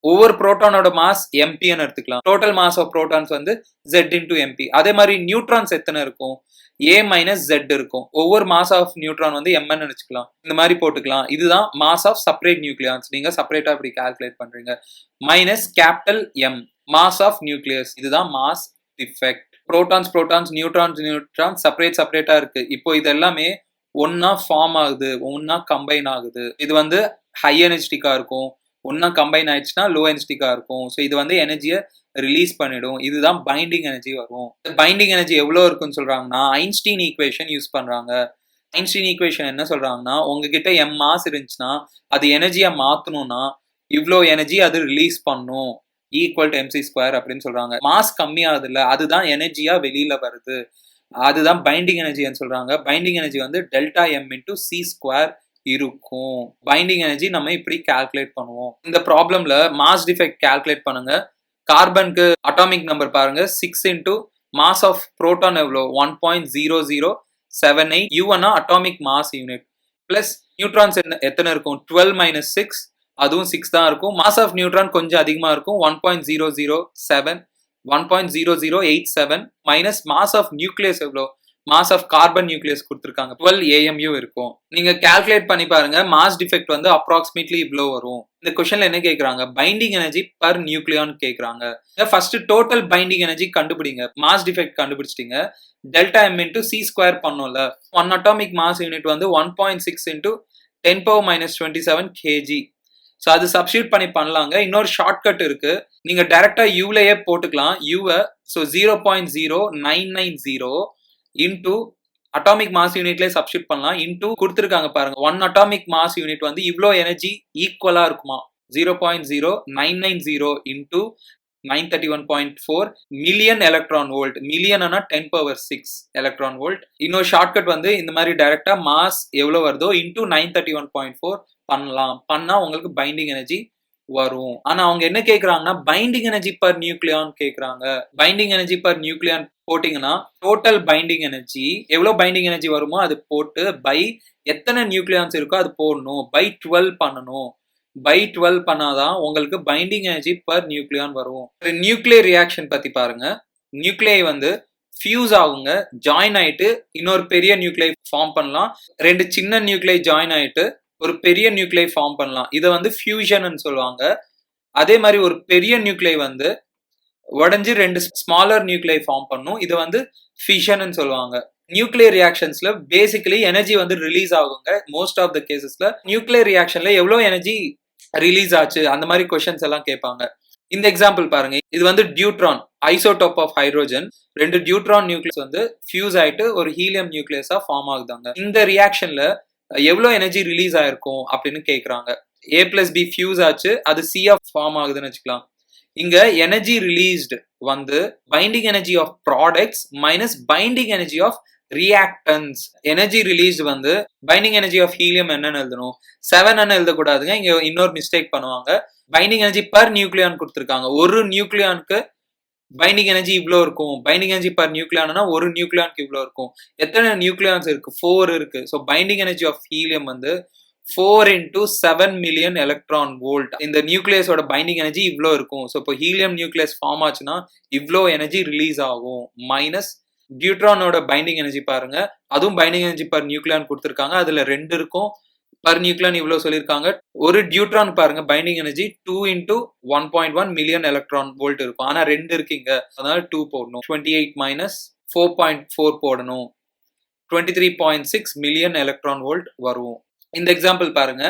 ஒவ்வொரு புரோட்டானோட மாஸ் எம்பின்னு எடுத்துக்கலாம். டோட்டல் மாஸ் ஆஃப் புரோட்டான்ஸ் வந்து Z இன்டூ எம்பி. அதே மாதிரி நியூட்ரான்ஸ் எத்தனை இருக்கும்? A மைனஸ் Z இருக்கும். ஒவ்வொரு மாஸ் ஆஃப் நியூட்ரான் வந்து mn வச்சுக்கலாம். இந்த மாதிரி போட்டுக்கலாம். இதுதான் மாஸ் ஆஃப் செப்பரேட் நியூக்ளியான்ஸ். நீங்க செப்பரேட்டா இப்படி கால்குலேட் பண்றீங்க. Minus capital M mass of nucleus. இதுதான் மாஸ் டிஃபெக்ட். புரோட்டான்ஸ் நியூட்ரான்ஸ் செப்பரேட்டா இருக்கு. இப்போ இது எல்லாமே ஒன்னா ஃபார்ம் ஆகுது, ஒன்னா கம்பைன் ஆகுது. இது வந்து ஹை எனர்ஜெட்டிக்கா இருக்கும். ஒன்னா கம்பைன் ஆயிடுச்சுன்னா லோ எனர்ஜெட்டிக்கா இருக்கும். ஸோ இது வந்து எனர்ஜியை ரிலீஸ் பண்ணிடும். இதுதான் பைண்டிங் எனர்ஜி வரும். பைண்டிங் எனர்ஜி எவ்வளோ இருக்குன்னு சொல்றாங்கன்னா ஐன்ஸ்டீன் ஈக்குவேஷன் யூஸ் பண்றாங்க. ஐன்ஸ்டீன் ஈக்குவேஷன் என்ன சொல்றாங்கன்னா, உங்ககிட்ட m மாஸ் இருந்துச்சுன்னா அது எனர்ஜியை மாத்தணும்னா இவ்வளோ எனர்ஜி அது ரிலீஸ் பண்ணும், ஈக்குவல் டு mc² அப்படின்னு சொல்றாங்க. மாஸ் கம்மியாகுது இல்ல, அதுதான் எனர்ஜியா வெளியில வருது. அதுதான் பைண்டிங் எனர்ஜின்னு சொல்றாங்க. பைண்டிங் எனர்ஜி வந்து டெல்டா m இன்டூ c² இருக்கும். பைண்டிங் எனர்ஜி நம்ம இப்படி கால்குலேட் பண்ணுவோம். இந்த ப்ராப்ளம்ல மாஸ் டிஃபெக்ட் கால்குலேட் பண்ணுங்க. கார்பனுக்கு அட்டாமிக் நம்பர் பாருங்க 6 இன்டூ மாஸ் ஆஃப் புரோட்டான் எவ்வளோ 1.0078. யூனா atomic mass unit. Plus neutrons எத்தனை இருக்கும்? 12 மைனஸ் 6, அதுவும் 6 தான் இருக்கும். மாஸ் ஆஃப் நியூட்ரான் கொஞ்சம் அதிகமா இருக்கும், 1.087 மைனஸ் மாஸ் ஆஃப் நியூக்ளியஸ் எவ்வளோ? மாஸ் ஆஃப் கார்பன் நியூக்ளியஸ் கொடுத்துருக்காங்க 12 AMU இருக்கும். நீங்க கால்குலேட் பண்ணி பாருங்க. மாஸ் டிஃபெக்ட் வந்து அப்ராக்சிமேட்லி இவ்வளோ வரும். இந்த கொஸ்டின்ல என்ன கேட்கறாங்க? பைண்டிங் எனர்ஜி பர் நியூக்ளியான் கேட்கறாங்க. ஃபர்ஸ்ட் டோட்டல் பைண்டிங் எனர்ஜி கண்டுபிடிங்க. மாஸ் டிஃபெக்ட் கண்டுபிடிச்சிட்டீங்க. டெல்டா m இன்டூ c² பண்ணோம்ல. 1 அட்டாமிக் மாஸ் யூனிட் வந்து 1.6 இன்டூ 10⁻⁻27 kg. ஸோ அது சப்ஸ்டியூட் பண்ணி பண்ணலாங்க. இன்னொரு ஷார்ட்கட் இருக்கு. நீங்க டைரக்டா யூலயே போட்டுக்கலாம். யூவை ஸோ 0.0990 இன்டூ அட்டாமிக் மாஸ் யூனிட்லேயே சப்ஸ்டியூட் பண்ணலாம். இன்டூ கொடுத்துருக்காங்க பாருங்க. 1 அட்டாமிக் மாஸ் யூனிட் வந்து இவ்வளோ எனர்ஜி ஈக்குவலா இருக்குமா? 0.0990 இன்டூ 931.4 மில்லியன் எலக்ட்ரான் வோல்ட். மில்லியன்னா 10⁻6 எலக்ட்ரான் வோல்ட். இன்னொரு ஷார்ட்கட் வந்து இந்த மாதிரி டைரக்டா மாஸ் எவ்வளோ வருதோ இன்டூ 931.4 பண்ணலாம். பண்ணா உங்களுக்கு பைண்டிங் எனர்ஜி வரும். ஆனா அவங்க என்ன கேக்குறாங்கன்னா பைண்டிங் எனர்ஜி பர் நியூக்ளியான் கேக்குறாங்க. பைண்டிங் எனர்ஜி பர் நியூக்ளியான் போட்டீங்கன்னா டோட்டல் பைண்டிங் எனர்ஜி எவ்வளவு பைண்டிங் எனர்ஜி வருமோ அது போட்டு பை எத்தனை நியூக்ளியான்ஸ் இருக்கோ அது போடணும். பை 12 பண்ணணும். பை 12 பண்ணாதான் உங்களுக்கு பைண்டிங் எனர்ஜி பர் நியூக்ளியான் வரும். நியூக்ளியர் ரியாக்ஷன் பத்தி பாருங்க. நியூக்ளியை வந்து ஃபியூஸ் ஆகுங்க. ஜாயின் ஆயிட்டு இன்னொரு பெரிய நியூக்ளியை ஃபார்ம் பண்ணலாம். 2 சின்ன நியூக்ளியை ஜாயின் ஆயிட்டு ஒரு பெரிய நியூக்ளியை ஃபார்ம் பண்ணலாம். இதை வந்து ஃபியூஷன் சொல்லுவாங்க. அதே மாதிரி ஒரு பெரிய நியூக்ளியை வந்து உடஞ்சி 2 ஸ்மாலர் நியூக்ளியை ஃபார்ம் பண்ணும். இது வந்து ஃபிஷன் சொல்லுவாங்க. நியூக்ளியர் ரியாக்ஷன்ஸ்ல பேசிக்கலி எனர்ஜி வந்து ரிலீஸ் ஆகுங்க. மோஸ்ட் ஆஃப் த கேசஸ்ல நியூக்ளியர் ரியாக்ஷன்ல எவ்வளவு எனர்ஜி ரிலீஸ் ஆச்சு அந்த மாதிரி கொஸ்டின்ஸ் எல்லாம் கேட்பாங்க. இந்த எக்ஸாம்பிள் பாருங்க. இது வந்து deuteron, isotope of hydrogen. 2 deuteron nucleus வந்து ஃபியூஸ் ஆயிட்டு ஒரு ஹீலியம் நியூக்ளியஸா ஃபார்ம் ஆகுதாங்க. இந்த ரியாக்ஷன்ல எவ்வளவு எனர்ஜி ரிலீஸ் ஆயிருக்கும் அப்படின்னு கேக்குறாங்க. A+B ஃபியூஸ் ஆச்சு, அது C ஃபார்ம் ஆகுதுன்னு வச்சுக்கலாம். இங்க எனர்ஜி ரிலீஸ்டு வந்து binding energy of products minus binding energy of reactants. Energy released வந்து பைண்டிங் எனர்ஜி ஆஃப் ஹீலியம் என்னன்னு எழுதணும்? 7 எழுதக்கூடாதுங்க. இங்க இன்னொரு மிஸ்டேக் பண்ணுவாங்க. பைண்டிங் எனர்ஜி பர் நியூக்ளியான் கொடுத்துருக்காங்க. ஒரு நியூக்ளியானுக்கு பைண்டிங் எனர்ஜி இவ்வளோ இருக்கும். பைண்டிங் எனர்ஜி பர் நியூக்ளியானா ஒரு நியூக்ளியானுக்கு இவ்வளோ இருக்கும். எத்தனை நியூக்ளியான்ஸ் இருக்கு? 4 இருக்கு. So binding energy of helium வந்து 4 into 7 million எலக்ட்ரான் வோல்ட். இந்த நியூக்ளியஸோட பைண்டிங் எனர்ஜி இவ்வளோ இருக்கும். ஸோ இப்போ ஹீலியம் நியூக்ளியஸ் ஃபார்ம் ஆச்சுன்னா இவ்வளோ எனர்ஜி ரிலீஸ் ஆகும். மைனஸ் டியூட்ரானோட பைண்டிங் எனர்ஜி பாருங்க. அதுவும் பைண்டிங் எனர்ஜி பர் நியூக்ளியான் கொடுத்துருக்காங்க. அதுல 2 இருக்கும். பர் நியூக்ளியான் இவ்வளவு சொல்லியிருக்காங்க. ஒரு டியூட்ரான் பாருங்க binding energy 2 into 1.1 million electron volt இருக்கும். ஆனா 2 இருக்குங்க, அதனால 2 போடணும். 28 minus 4.4 போடணும். 23.6 மில்லியன் எலக்ட்ரான் வோல்ட் வரும். இந்த எக்ஸாம்பிள் பாருங்க.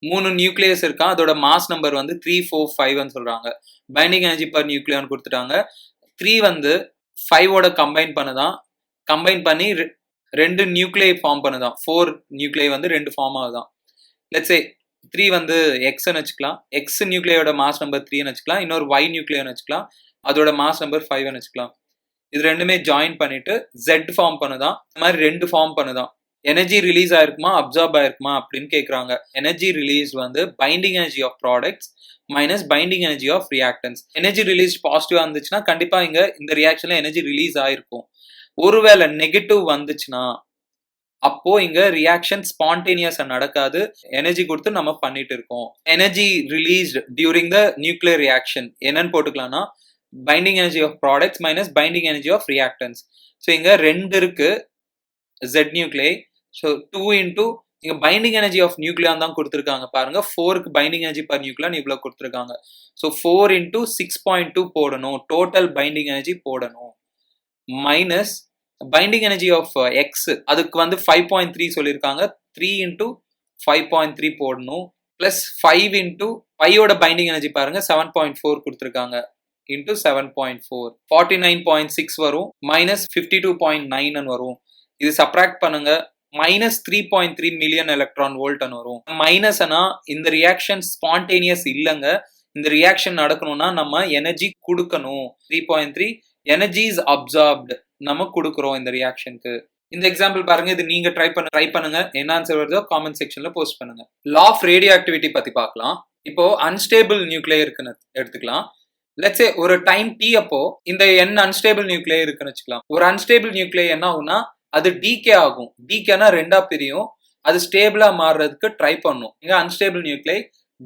3 நியூக்ளியஸ் இருக்கா, அதோட மாஸ் நம்பர் வந்து 3, 4, 5 சொல்றாங்க. பைண்டிங் எனர்ஜி பர் நியூக்ளியான் கொடுத்துட்டாங்க. 3 வந்து 5ஓட கம்பைன் பண்ணுதான். கம்பைன் பண்ணி 2 நியூக்ளியை ஃபார்ம் பண்ணுதான். 4 நியூக்ளியை வந்து 2 ஃபார்ம் ஆகுதான். லெட்ஸ் சே 3 வந்து எக்ஸ்ன்னு வச்சுக்கலாம். எக்ஸ் நியூக்ளியோட மாஸ் நம்பர் 3ன்னு வச்சுக்கலாம். இன்னொரு ஒய் நியூக்ளியன்னு வச்சுக்கலாம். அதோட மாஸ் நம்பர் 5ன்னு வச்சுக்கலாம். இது ரெண்டுமே ஜாயின் பண்ணிட்டு Z ஃபார்ம் பண்ணுதான். இந்த மாதிரி 2 ஃபார்ம் பண்ணுதான். எனர்ஜி ரிலீஸ் ஆயிருக்குமா அப்சார்ப் ஆயிருக்குமா அப்படின்னு கேட்குறாங்க. எனர்ஜி ரிலீஸ் வந்து binding energy of products minus binding energy of reactants. Energy release பாசிட்டிவா இருந்துச்சுன்னா கண்டிப்பா இங்க இந்த ரியாக்ஷன்ல எனர்ஜி ரிலீஸ் ஆயிருக்கும். ஒருவேளை நெகட்டிவ் வந்துச்சுன்னா அப்போ இங்க ரியாக்ஷன் ஸ்பான்டேனியஸா நடக்காது, எனர்ஜி கொடுத்து நம்ம பண்ணிட்டு இருக்கோம். Energy released during the nuclear reaction என்னன்னு போட்டுக்கலாம்னா binding energy of products minus binding energy of reactants. So இங்க 2 இருக்கு Z நியூக்ளியை. ஸோ 2 இன்டூ இங்க பைண்டிங் எனர்ஜி ஆஃப் நியூக்ளியான் தான் கொடுத்துருக்காங்க பாருங்க. 4க்கு பைண்டிங் எனர்ஜி பர் நியூக்ளியான் இவ்வளவு கொடுத்துருக்காங்க. ஸோ 4 இன்டூ 6.2 போடணும், டோட்டல் பைண்டிங் எனர்ஜி போடணும், minus binding energy of X அதுக்கு வந்து 5.3 சொல்லியிருக்காங்க. 3 இன்டூ 5.3 போடணும், பிளஸ் 5 இன்டூ பையோட பைண்டிங் எனர்ஜி பாருங்க 7.4 கொடுத்துருக்காங்க, இன்டூ 7.4 49.6 வரும், மைனஸ் 52.9 வரும். இது சப்ராக்ட் பண்ணுங்க, மைனஸ் 3.3 மில்லியன் எலக்ட்ரான் வோல்ட்னு வரும். மைனஸ்னா இந்த ரியாக்ஷன் ஸ்பான்டேனியஸ் இல்லைங்க, இந்த ரியாக்ஷன் நடக்கணும்னா நம்ம எனர்ஜி கொடுக்கணும். 3.3 எனர்ஜி இஸ் அப்சார்ப்டு நம்ம கொடுக்குறோம் இந்த ரியாக்ஷனுக்கு. இந்த எக்ஸாம்பிள் பாருங்க, இது நீங்க ட்ரை பண்ணுங்க, என்ன ஆன்சர் வருதோ காமெண்ட் செக்ஷன்ல போஸ்ட் பண்ணுங்க. லா ஆஃப் ரேடியோ ஆக்டிவிட்டி பத்தி பார்க்கலாம். இப்போ அன்ஸ்டேபிள் நியூக்ளியர் இருக்குன்னு எடுத்துக்கலாம். லெட்ஸ் சே ஒரு டைம் டி அப்போ இந்த n அன்ஸ்டேபிள் நியூக்ளியர் இருக்குன்னு வச்சுக்கலாம். ஒரு அன்ஸ்டேபிள் நியூக்ளியர் என்ன ஆகும்னா அது டீகே ஆகும். டீகேனா ரெண்டா பிரியும், அது ஸ்டேபிளா மாறுறதுக்கு ட்ரை பண்ணும். இங்க அன்ஸ்டேபிள் நியூக்ளியை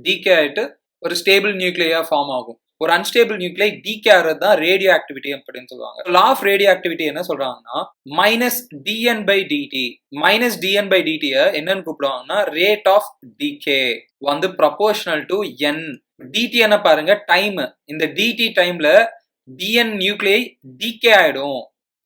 டீகே ஆயிட்டு ஒரு ஸ்டேபிள் நியூக்ளியா ஃபார்ம் ஆகும். ஒரு அன்ஸ்டேபிள் நியூக்ளியை டீகே ஆகிறது தான் ரேடியோ ஆக்டிவிட்டி அப்படின்னு சொல்லுவாங்க. லா ஆஃப் ரேடியோ ஆக்டிவிட்டி என்ன சொல்றாங்கன்னா minus dn by dt. Minus dn by டிடியை என்னன்னு கூப்பிடுவாங்கன்னா ரேட் ஆஃப் டீகே வந்து ப்ரொபோர்ஷனல் டு என். டிடி என்ன பாருங்க டைம், இந்த டிடி டைம்ல டிஎன் நியூக்ளியை டீகே ஆயிடும்.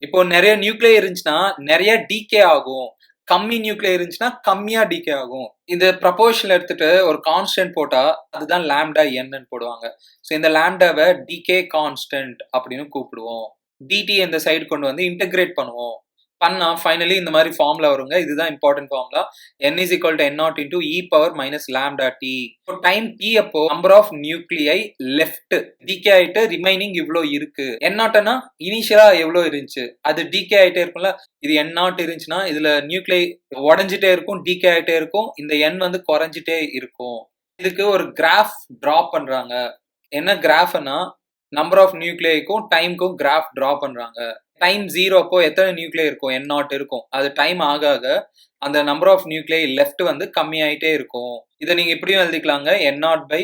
இப்போ நிறைய நியூக்ளியர் இருந்துச்சுன்னா நிறைய டீகே ஆகும், கம்மி நியூக்ளியர் இருந்துச்சுன்னா கம்மியா டீகே ஆகும். இந்த ப்ரொபோர்ஷனல் எடுத்துட்டு ஒரு கான்ஸ்டன்ட் போட்டா அதுதான் லாம்டா என்னன்னு போடுவாங்க. ஸோ இந்த லாம்டாவை டிகே கான்ஸ்டன்ட் அப்படின்னு கூப்பிடுவோம். டிடி இந்த சைடு கொண்டு வந்து இன்டெகிரேட் பண்ணுவோம், பண்ணா ஃபைனலி இந்த மாதிரி ஃபார்முலா வருங்க. இதுதான் important formula. n is equal to n0 into e power minus lambda t. இப்போ டைம் t அப்போ நம்பர் ஆஃப் நியூக்ளியை லெஃப்ட் டிகே ஆயிட்டு ரிமைனிங் இவ்வளோ இருக்கு. n0னா இனிஷியலா எவ்வளோ இருந்துச்சு, அது டிகே ஆயிட்டே இருக்கும்ல. இது n0 இருந்துச்சுன்னா இதுல நியூக்ளியை உடஞ்சிட்டே இருக்கும், டிகே ஆயிட்டே இருக்கும், இந்த n வந்து குறைஞ்சிட்டே இருக்கும். இதுக்கு ஒரு கிராஃப் டிரா பண்றாங்க. என்ன கிராஃப்னா நம்பர் ஆஃப் நியூக்ளியைக்கும் டைம்க்கும் கிராஃப் டிரா பண்றாங்க. டைம் 0 அப்போ எத்தனை நியூக்ளியர் இருக்கும், n0 இருக்கும். அது டைம் ஆக ஆக அந்த நம்பர் ஆஃப் நியூக்ளியை லெஃப்ட் வந்து கம்மி ஆயிட்டே இருக்கும். இதை நீங்க இப்படியும் எழுதிக்கலாங்க, n0 by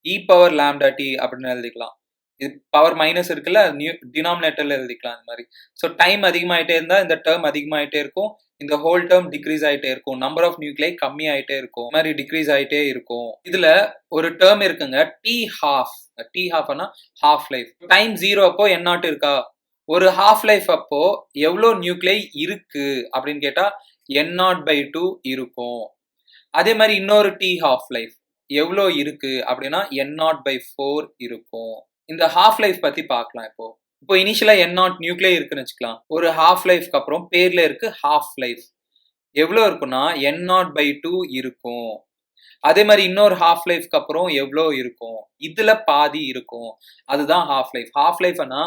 e power lambda t அப்படின்னு எழுதிக்கலாம். இது பவர் மைனஸ் இருக்குல்ல, டினாமினேட்டர்ல எழுதிக்கலாம் இந்த மாதிரி. ஸோ டைம் அதிகமாயிட்டே இருந்தா இந்த டேர்ம் அதிகமாயிட்டே இருக்கும், இந்த ஹோல் டேர்ம் டிக்ரீஸ் ஆயிட்டே இருக்கும், நம்பர் ஆஃப் நியூக்ளியை கம்மி ஆயிட்டே இருக்கும், இந்த மாதிரி டிக்ரீஸ் ஆயிட்டே இருக்கும். இதுல ஒரு டேர்ம் இருக்குங்க டி ஹாஃப். டி ஹாஃப்னா ஹாஃப் லைஃப். டைம் 0 அப்போ n0 இருக்கா, ஒரு ஹாஃப் லைஃப் அப்போ எவ்வளோ நியூக்ளியை இருக்கு அப்படின்னு கேட்டா n0/2 இருக்கும். அதே மாதிரி இன்னொரு டி ஹாஃப் லைஃப் எவ்வளோ இருக்கு அப்படின்னா n0/4 இருக்கும். இந்த ஹாஃப் லைஃப் பத்தி பார்க்கலாம். இப்போ இனிஷியலா n0 நியூக்ளியை இருக்குன்னு வச்சுக்கலாம். ஒரு ஹாஃப் லைஃப்க்கு அப்புறம் பேர்ல இருக்கு ஹாஃப் லைஃப் எவ்வளோ இருக்குன்னா n0/2 இருக்கும். அதே மாதிரி இன்னொரு ஹாஃப் லைஃப்க்கு அப்புறம் எவ்வளோ இருக்கும், இதுல பாதி இருக்கும், அதுதான் ஹாஃப் லைஃப். ஹாஃப் லைஃப்னா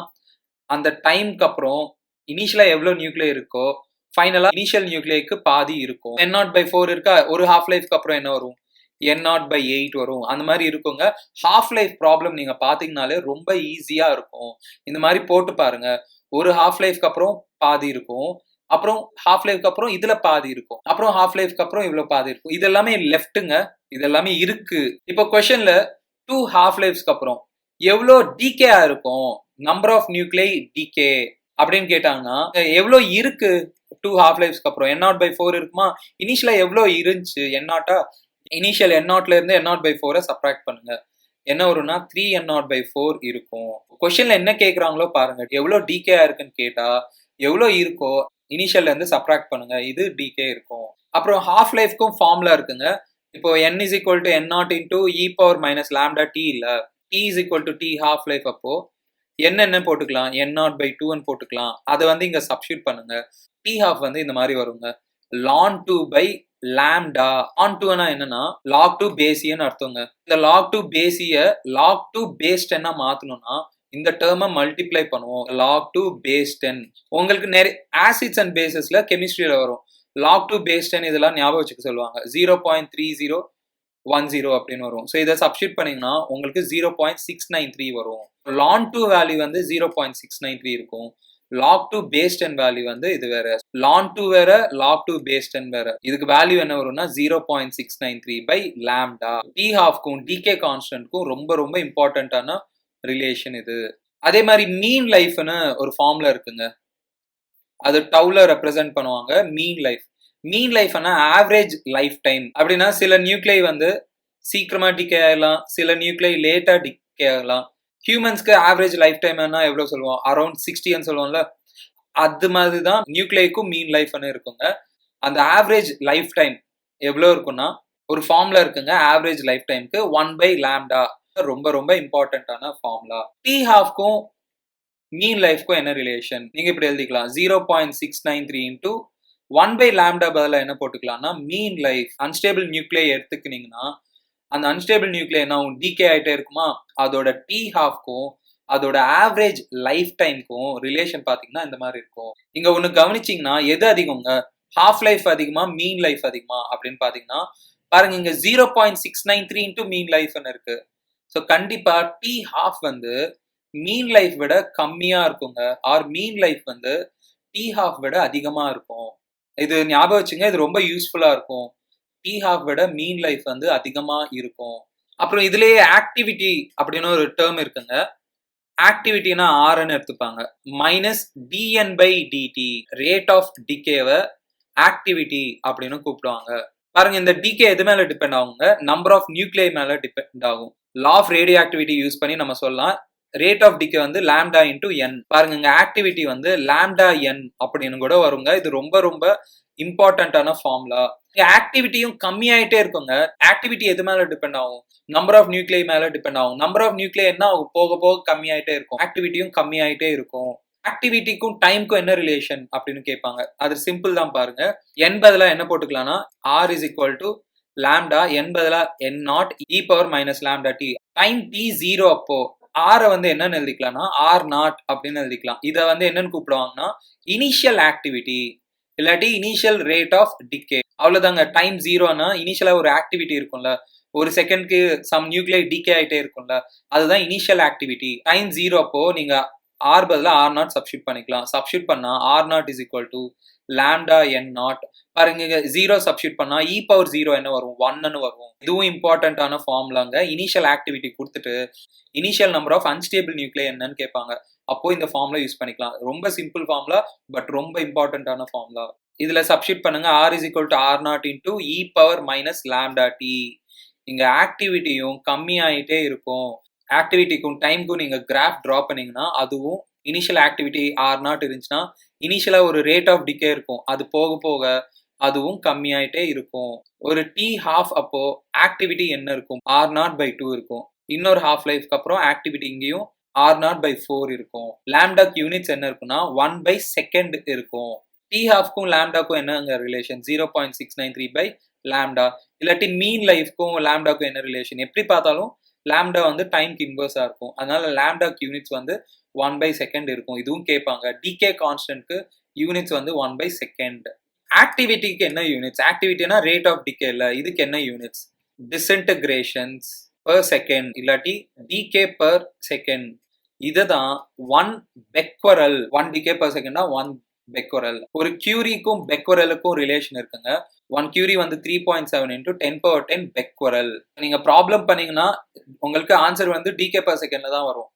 அந்த டைம்க்கு அப்புறம் இனிஷியலா எவ்வளவு நியூக்ளியர் இருக்கோ ஃபைனலா இனிஷியல் நியூக்ளியருக்கு பாதி இருக்கும். n0/4 இருக்கா, ஒரு ஹாஃப் லைஃப்க்கு அப்புறம் என்ன வரும், n0/8 வரும். அந்த மாதிரி இருக்குங்க. ஹாஃப் லைஃப் ப்ராப்ளம் நீங்க பாத்தீங்கன்னாலே ரொம்ப ஈஸியா இருக்கும். இந்த மாதிரி போட்டு பாருங்க, ஒரு ஹாஃப் லைஃப்க்கு அப்புறம் பாதி இருக்கும், அப்புறம் ஹாஃப் லைஃப்க்கு அப்புறம் இதுல பாதி இருக்கும், அப்புறம் ஹாஃப் லைஃப்க்கு அப்புறம் இவ்வளவு பாதி இருக்கும். இது எல்லாமே லெஃப்ட்டுங்க, இது எல்லாமே இருக்கு. இப்போ क्वेश्चनல 2 ஹாஃப் லைஃப்ஸ்க்கு அப்புறம் எவ்வளோ டிகே இருக்கும், நம்பர் ஆஃப் நியூக்ளியை டிகே அப்படின்னு கேட்டாங்கன்னா எவ்வளோ இருக்கு 2 ஹாஃப் லைஃப்ஸ்க்கு அப்புறம் n0/4 இருக்குமா. இனிஷியலா எவ்வளோ இருந்துச்சு n0, இனிஷியல் n0ல இருந்து n0/4 சப்ராக்ட் பண்ணுங்க, என்ன வரும்னா 3n0/4 இருக்கும். क्वेश्चनல என்ன கேக்குறாங்களோ பாருங்க, எவ்வளோ டிகே இருக்குன்னு கேட்டா எவ்வளோ இருக்கோ இனிஷியல்ல இருந்து சப்ராக்ட் பண்ணுங்க, இது டிகே இருக்கும். அப்புறம் ஹாஃப் லைஃப்க்கும் ஃபார்முலா இருக்குங்க. இப்போ n is equal to n0 into e power minus lambda t இல்ல, t is equal to t half life. அப்போ என்ன போட்டுக்கலாம், n0/2 போட்டுக்கலாம். அதை வந்து இங்க சப்ஸ்டிட்யூட் பண்ணுங்க. t half வந்து இந்த மாதிரி வருங்க, ln 2 by lambda. ln 2 என்னன்னா log 2 base e ன்னு அர்த்தங்க. இந்த log 2 base e log 2 base 10 மாத்தணும்னா இந்த டேர்மை மல்டிப்ளை பண்ணுவோம், log 2 base 10. உங்களுக்கு நிறைய ஆசிட்ஸ் அண்ட் பேசஸ்ல கெமிஸ்ட்ரியில வரும் log 2 base 10, இதெல்லாம் ஞாபகம் வச்சுக்க சொல்லுவாங்க. 0.3010 அப்படின்னு வரும். ஸோ இதை சப்ஸ்டிட்யூட் பண்ணீங்கன்னா உங்களுக்கு 0.693 வரும். ln 2 வேல்யூ வந்து 0.693 இருக்கும். log 2 base 10 வேல்யூ வந்து இது வேற, ln 2 வேற, log 2 base 10 வேற. இதுக்கு வேல்யூ என்ன வரும்னா 0.693 by lambda. t halfக்கும் dk கான்ஸ்டன்ட்க்கும் ரொம்ப ரொம்ப இம்பார்ட்டன்டான ரிலேஷன் இது. அதே மாதிரி மீன் லைஃப்னு ஒரு ஃபார்முலா இருக்குங்க, அது டவுல ரெப்ரசென்ட் பண்ணுவாங்க. மீன் லைஃப்னா ஆவரேஜ் லைஃப் டைம். அப்படின்னா சில நியூக்ளை வந்து சீக்கிரமா டிகே ஆகலாம், சில நியூக்ளை லேட்டா டிகே ஆகலாம். ஹியூமன்ஸ்க்கு ஆவரேஜ் லைஃப் டைம் எவ்வளவு சொல்லுவோம், அரௌண்ட் 60 சொல்லுவோம்ல, அது மாதிரி தான் நியூக்ளைக்கும் மீன் லைஃப்னு இருக்குங்க. அந்த ஆவரேஜ் லைஃப் டைம் எவ்வளவு இருக்குன்னா ஒரு ஃபார்முலா இருக்குங்க, ஆவரேஜ் லைஃப் டைம்க்கு 1/λ. ரொம்ப ரொம்ப இம்பார்ட்டன்டான ஃபார்முலா. டி ஹாஃப்க்கும் மீன் லைஃப்க்கும் என்ன ரிலேஷன் நீங்க இப்படி எழுதிக்கலாம், 0.693 இன்டூ 1/λ பதிலா என்ன போட்டுக்கலாம்னா மீன் லைஃப். அன்ஸ்டேபிள் நியூக்ளியை எடுத்துக்கினீங்கன்னா அந்த அன்ஸ்டேபிள் நியூக்ளியை என்ன ஆகும், டிகே ஆகிட்டே இருக்குமா, அதோட டி ஹாஃப்க்கும் அதோட ஆவரேஜ் லைஃப் டைம்க்கும் ரிலேஷன் பார்த்தீங்கன்னா இந்த மாதிரி இருக்கும். இங்க ஒன்று கவனிச்சிங்கன்னா எது அதிகங்க, ஹாஃப் லைஃப் அதிகமா மீன் லைஃப் அதிகமா அப்படின்னு பார்த்தீங்கன்னா பாருங்க, இங்க 0.693 இன்டூ மீன் லைஃப்னு இருக்கு. ஸோ கண்டிப்பா டி ஹாஃப் வந்து மீன் லைஃப் விட கம்மியா இருக்குங்க, ஆர் மீன் லைஃப் வந்து டி ஹாஃப் விட அதிகமா இருக்கும். இது ஞாபகம் வச்சுங்க, இது ரொம்ப யூஸ்ஃபுல்லா இருக்கும். டி ஹாஃப் விட மீன் லைஃப் வந்து அதிகமா இருக்கும். அப்புறம் இதுலயே ஆக்டிவிட்டி அப்படின்னு ஒரு டேர்ம் இருக்குங்க. ஆக்டிவிட்டினா ஆர்ன்னு எடுத்துப்பாங்க, minus dn by dt, rate of டிகேவை ஆக்டிவிட்டி அப்படின்னு கூப்பிடுவாங்க. பாருங்க, இந்த டிகே எது மேல டிபெண்ட் ஆகுங்க, நம்பர் ஆஃப் நியூக்ளியை மேல டிபெண்ட் ஆகும். Law of radioactivity use பண்ணி நம்ம சொல்லலாம், ரேட் ஆஃப் டிகே வந்து லாம்டா இன்டூ என். பாருங்க, இங்க ஆக்டிவிட்டி வந்து லாம்டா என் அப்படின்னு கூட வருங்க. இது ரொம்ப ரொம்ப இம்பார்ட்டன்டான ஃபார்முலா. ஆக்டிவிட்டியும் கம்மியாயிட்டே இருக்குங்க. ஆக்டிவிட்டி எது மேல டிபெண்ட் ஆகும், நம்பர் ஆஃப் நியூக்ளியை மேல டிபெண்ட் ஆகும். நம்பர் ஆஃப் நியூக்ளியை என்ன ஆகும், போக போக கம்மியாயிட்டே இருக்கும். ஆக்டிவிட்டியும் கம்மியாயிட்டே இருக்கும். ஆக்டிவிட்டிக்கும் டைம்க்கும் என்ன ரிலேஷன் அப்படின்னு கேட்பாங்க. அது சிம்பிள் தான் பாருங்க. என் பதிலா என்ன போட்டுக்கலாம்னா R is equal to lambda, N பதிலா N naught e power minus lambda t. Time t 0 அப்போ ஆரை வந்து என்னன்னு எழுதிக்கலாம்னா ஆர் நாட் அப்படின்னு எழுதிக்கலாம். இதை வந்து என்னன்னு கூப்பிடுவாங்கன்னா இனிஷியல் ஆக்டிவிட்டி இல்லாட்டி இனிஷியல் ரேட் ஆஃப் டிகே. அவ்வளவுதாங்க. டைம் 0னா இனிஷியலா ஒரு ஆக்டிவிட்டி இருக்கும்ல, ஒரு செகண்ட்க்கு சம் நியூக்ளியை டிகே ஆயிட்டே இருக்கும்ல, அதுதான் இனிஷியல் ஆக்டிவிட்டி. டைம் 0 அப்போ நீங்க ஆர் பதிலா ஆர் நாட் சப்ஸ்டியூட் பண்ணிக்கலாம். சப்ஸ்டியூட் பண்ணா r naught is equal to lambda n naught. பாருங்க, 0 சப்ஸ்டியூட் பண்ணா இ பவர் 0 என்ன வரும், 1ன்னு வரும். இதுவும் இம்பார்ட்டன்டான ஃபார்முலாங்க. இனிஷியல் ஆக்டிவிட்டி கொடுத்துட்டு இனிஷியல் நம்பர் ஆஃப் அன்ஸ்டேபிள் நியூக்ளியை என்னன்னு கேட்பாங்க, அப்போ இந்த ஃபார்முலா யூஸ் பண்ணிக்கலாம். ரொம்ப சிம்பிள் ஃபார்முலா, பட் ரொம்ப இம்பார்ட்டன்டான ஃபார்முலா. இதுல சப்ஸ்டியூட் பண்ணுங்க, r is equal to r naught into e power minus lambda t. இங்க ஆக்டிவிட்டியும் கம்மியாயிட்டே இருக்கும். ஆக்டிவிட்டிக்கும் டைம்க்கும் நீங்க கிராஃப் டிரா பண்ணீங்கன்னா அதுவும் இனிஷியல் ஆக்டிவிட்டி ஆர் நாட் இருந்துச்சுன்னா இனிஷியலா ஒரு ரேட் ஆஃப் டிகே இருக்கும், அது போக போக அதுவும் கம்மியாயிட்டே இருக்கும். ஒரு டி ஹாஃப் அப்போ ஆக்டிவிட்டி என்ன இருக்கும், ஆர் நாட் பை 2 இருக்கும். இன்னொரு ஹாஃப் லைஃப்க்கு அப்புறம் ஆக்டிவிட்டி இங்கேயும் ஆர் நாட் பை 4 இருக்கும். லாம்டாக்கு யூனிட்ஸ் என்ன இருக்குன்னா 1/second இருக்கும். டி ஹாஃப்க்கும் லாம்டாக்கும் என்னங்க ரிலேஷன், 0.693 பை லாம்டா. இல்லாட்டி மீன் லைஃப்க்கும் லாம்டாக்கும் என்ன ரிலேஷன், எப்படி பார்த்தாலும் லாம்டா வந்து டைம்க்கு இன்வர்ஸா இருக்கும். அதனால லாம்டாக்கு யூனிட்ஸ் வந்து 1/second இருக்கும். இதுவும் கேட்பாங்க. டிகே கான்ஸ்டன்ட்க்கு யூனிட்ஸ் வந்து 1/second. ஆக்டிவிட்டிக்கு என்ன யூனிட்ஸ், ஆக்டிவிட்டினா ரேட் ஆஃப் டிகே இல்ல, இதுக்கு என்ன யூனிட்ஸ், டிஸ்இன்டகிரேஷன்ஸ் per second இல்லாட்டி டிகே per second. இதுதான் 1 பெக்வரல். 1 டிகே per second 1 பெக்வரல். ஒரு கியூரிக்கும் பெக்வரலுக்கும் ரிலேஷன் இருக்குங்க. 1 கியூரி வந்து 3.7 into 10^10 பெக்வரல். நீங்க ப்ராப்ளம் பண்ணீங்கன்னா உங்களுக்கு ஆன்சர் வந்து டிகே per secondல தான் வரும்.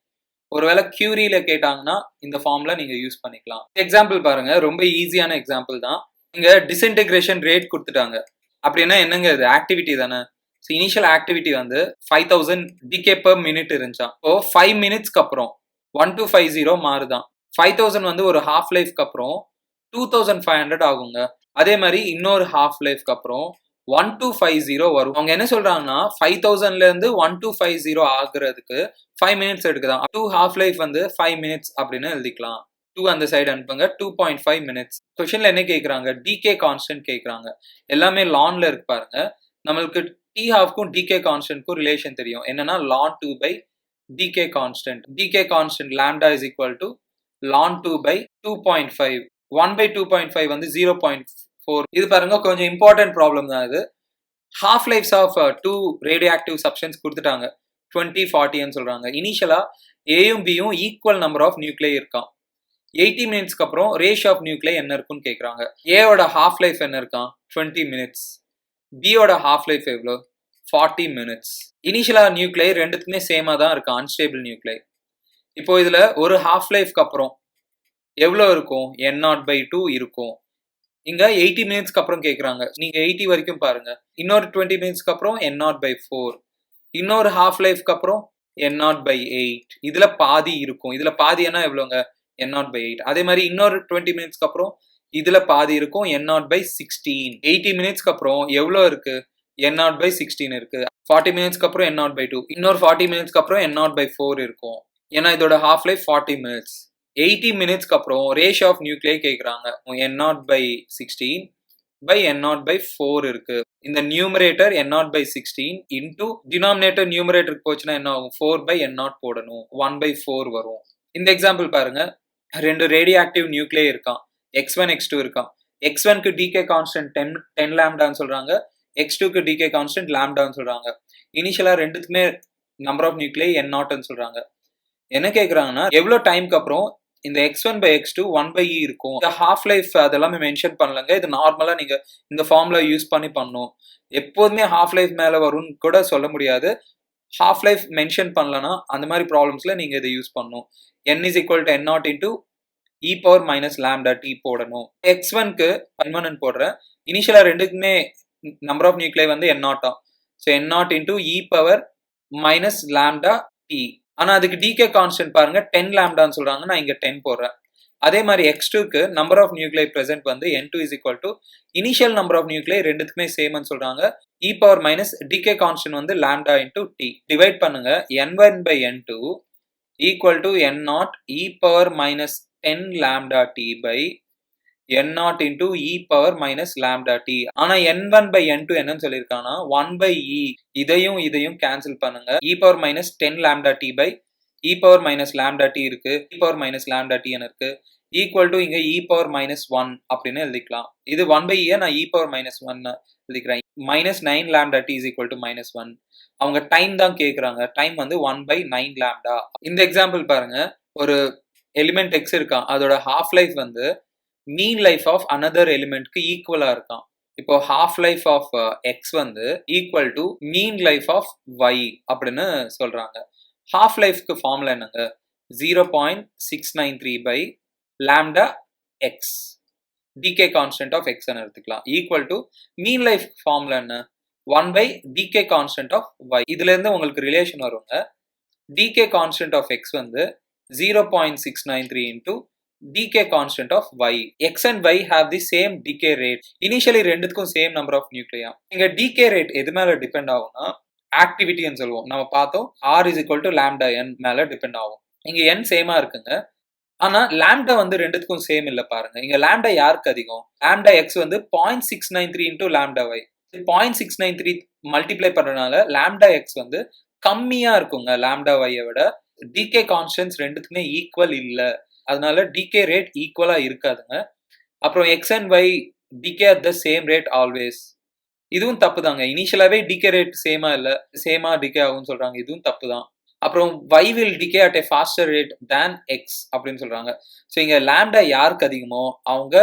ஒருவேளை கியூரியில கேட்டாங்கன்னா இந்த ஃபார்ம்ல நீங்க யூஸ் பண்ணிக்கலாம். எக்ஸாம்பிள் பாருங்க, ரொம்ப ஈஸியான எக்ஸாம்பிள் தான். இங்க டிஸ்இன்டகிரேஷன் ரேட் கொடுத்துட்டாங்க. அப்படின்னா என்னங்க, இது ஆக்டிவிட்டி தானே. இனிஷியல் ஆக்டிவிட்டி வந்து 5000 டிகே per minute இருந்துச்சா. இப்போ 5 மினிட்ஸ்க்கு அப்புறம் 1250 மாறுதான். 5000 வந்து ஒரு ஹாஃப் லைஃப்க்கு அப்புறம் 2500 ஆகுங்க. அதே மாதிரி இன்னொரு ஹாஃப் லைஃப்க்கு அப்புறம் 1250 வரும். அவங்க என்ன சொல்றாங்கன்னா 5000ல இருந்து 1250 ஆகுறதுக்கு 5 மினிட்ஸ் எடுக்குதான். 2 ஹாஃப் லைஃப் வந்து 5 மினிட்ஸ் அப்படின்னு எழுதிக்கலாம். 2 அந்த சைடு அனுப்புங்க, 2.5 மினிட்ஸ். கொஸ்டின்ல என்ன கேட்கறாங்க, டிகே கான்ஸ்டன்ட் கேட்கறாங்க. எல்லாமே லான்ல இருக்கு பாருங்க. நம்மளுக்கு டி ஹாஃப்க்கும் டிகே கான்ஸ்டன்ட்க்கும் ரிலேஷன் தெரியும். என்னன்னா ln 2 by decay constant. Decay constant lambda is equal to ln 2 by 2.5. 1/2.5 வந்து 0.4. இது பாருங்க கொஞ்சம் இம்பார்ட்டன்ட் ப்ராப்ளம் தான் இது. Half lives of 2 radioactive substance கொடுத்துட்டாங்க, 20, 40ன்னு சொல்றாங்க. இனிஷியலா ஏயும் பியும் ஈக்குவல் நம்பர் ஆஃப் நியூக்ளியை இருக்கான். 80 மினிட்ஸ்க்கு அப்புறம் ரேஷியோ ஆஃப் நியூக்ளியை என்ன இருக்குன்னு கேட்குறாங்க. ஏவோட ஹாஃப் லைஃப் என்ன இருக்கான் 20 மினிட்ஸ், பியோட ஹாஃப் லைஃப் எவ்வளோ 40 மினிட்ஸ். இனிஷியலா நியூக்ளை ரெண்டுத்துக்குமே சேமா தான் இருக்கு அன்ஸ்டேபிள் நியூக்ளை. இப்போ இதுல ஒரு ஹாஃப் லைஃப்க்கு அப்புறம் எவ்வளோ இருக்கும் n0/2 இருக்கும். இங்க 80 மினிட்ஸ்க்கு அப்புறம் கேட்குறாங்க. நீங்க 80 வரைக்கும் பாருங்க. இன்னொரு 20 மினிட்ஸ்க்கு அப்புறம் n0/4, இன்னொரு ஹாஃப் லைஃப்க்கு அப்புறம் n0/8. இதுல பாதி இருக்கும். இதுல பாதினா எவ்வளோங்க n0/8. அதே மாதிரி இன்னொரு 20 மினிட்ஸ்க்கு அப்புறம் இதுல பாதி இருக்கும் n0/16. 80 மினிட்ஸ்க்கு அப்புறம் எவ்வளோ இருக்கு n0/16 இருக்கு. 40 மினிட்ஸ்க்கு அப்புறம் n0/2, இன்னொரு 40 மினிட்ஸ்க்கு அப்புறம் n0/4 இருக்கும். ஏன்னா இதோட ஹாஃப் லைஃப் 40 மினிட்ஸ். 80 மினிட்ஸ்க்கு அப்புறம் ரேஷியோ ஆஃப் நியூக்ளியை கேட்குறாங்க. n0/16/n0/4 இருக்கு. இந்த நியூமரேட்டர் n0/16 இன்டூ டினாமினேட்டர் நியூமரேட்டருக்கு போச்சுன்னா என்ன ஆகும் 4/n0 போடணும். 1/4 வரும். இந்த எக்ஸாம்பிள் பாருங்க. 2 ரேடியோ ஆக்டிவ் நியூக்ளியை இருக்கான். x1 x2 இருக்கான். x1க்கு டிகே கான்ஸ்டன்ட் 10 லாம்டான்னு சொல்றாங்க. x2க்கு டிகே கான்ஸ்டன்ட் லாம்டான்னு சொல்றாங்க. இனிஷியலா ரெண்டுத்துக்குமே நம்பர் ஆஃப் நியூக்ளியை n0ன்னு சொல்றாங்க. என்ன கேட்குறாங்கன்னா எவ்வளோ டைம்க்கு அப்புறம் இந்த x1/x2 1/e இருக்கும். இந்த ஹாஃப் லைஃப் அதெல்லாமே மென்ஷன் பண்ணலங்க. இது நார்மலா நீங்க இந்த ஃபார்முலா யூஸ் பண்ணி பண்ணணும். எப்போதுமே ஹாஃப் லைஃப் மேல வரும்னு கூட சொல்ல முடியாது. ஹாஃப் லைஃப் மென்ஷன் பண்ணலன்னா அந்த மாதிரி ப்ராப்ளம்ஸ்ல நீங்க இதை யூஸ் பண்ணணும். n is equal to n0 into e power minus lambda t போடணும். x1க்கு n1 போடுறேன். இனிஷியலா ரெண்டுக்குமே நம்பர் ஆஃப் நியூக்ளியை வந்து n0 so n0 into e power minus lambda t. ஆனா அதுக்கு டிகே கான்ஸ்டன்ட் பாருங்க 10 லாம்டான்னு சொல்றாங்க. நான் இங்க 10 போடுறேன். அதே மாதிரி x2க்கு நம்பர் ஆஃப் நியூக்ளியை பிரசன்ட் வந்து n2 is equal to initial number of nuclei ரெண்டுத்துக்குமே சேம்னு சொல்றாங்க. e power minus decay constant வந்து lambda into t. டிவைட் பண்ணுங்க. n1/n2 equal to n0 e power minus 10 lambda t by n0 into e power minus lambda t. ஆனா n1/n2 என்னன்னு சொல்லியிருக்காங்கன்னா 1/e. இதையும் கேன்சல் பண்ணுங்க. e power minus 10 lambda t by e power minus lambda t இருக்கு. e power minus lambda t இருக்கு. ஈக்குவல் டு இங்க e power minus 1 அப்படின்னு எழுதிக்கலாம். இது 1/e நான் e power minus 1 எழுதிக்கிறேன். minus 9 lambda t is equal to minus 1. அவங்க டைம் தான் கேட்குறாங்க. டைம் வந்து 1/9 lambda. இந்த எக்ஸாம்பிள் பாருங்க. ஒரு எலிமெண்ட் x இருக்கான். அதோட ஹாஃப் லைஃப் வந்து மீன் லைஃப் ஆஃப் அனதர் எலிமெண்ட்க்கு ஈக்குவலா இருக்கான். இப்போ ஹாஃப் லைஃப் ஆஃப் எக்ஸ் வந்து equal to mean life of y அப்படின்னு சொல்றாங்க. ஹாஃப் லைஃப்க்கு ஃபார்முலா என்னங்க 0.693 by lambda x decay constant of x எடுத்துக்கலாம். Equal to mean life formula என்ன 1 டிகே கான்ஸ்டன்ட் ஆஃப் y. இதுல இருந்து உங்களுக்கு ரிலேஷன் வருங்க. டிகே கான்ஸ்டன்ட் ஆஃப் x வந்து 0.693 into decay constant of y. X and y have the same decay rate. Initially ரெண்டுத்துக்கும் சேம் நம்பர் ஆஃப் நியூக்ளியா. இங்க decay rate எது மேல டிபெண்ட் ஆகும்னா ஆக்டிவிட்டின்னு சொல்லுவோம். நம்ம பார்த்தோம் r is equal to lambda n மேல டிபெண்ட் ஆகும். இங்க n சேமா இருக்குங்க. ஆனா லாம்டா வந்து ரெண்டுத்துக்கும் சேம் இல்ல பாருங்க. இங்க லாம்டா யாருக்கு அதிகம்? லாம்டா x வந்து 0.693 into lambda y. 0.693 மல்டிப்ளை பண்றதுனால லாம்டா x வந்து கம்மியா இருக்குங்க லாம்டா y விட. டிகே கான்ஸ்டன்ட்ஸ் ரெண்டுத்துக்குமே ஈக்குவல் இல்ல. அதனால டிகே ரேட் ஈக்குவலா இருக்காதுங்க. அப்புறம் x and y decay at the same rate always. இதுவும் தப்பு தாங்க. இனிஷியலாவே டிகே ரேட் சேமா டிகே ஆகும்னு சொல்றாங்க. இதுவும் தப்பு தான். அப்புறம் y will decay at a faster rate than x அப்படின்னு சொல்றாங்க. ஸோ இங்க லாம்டா யாருக்கு அதிகமோ அவங்க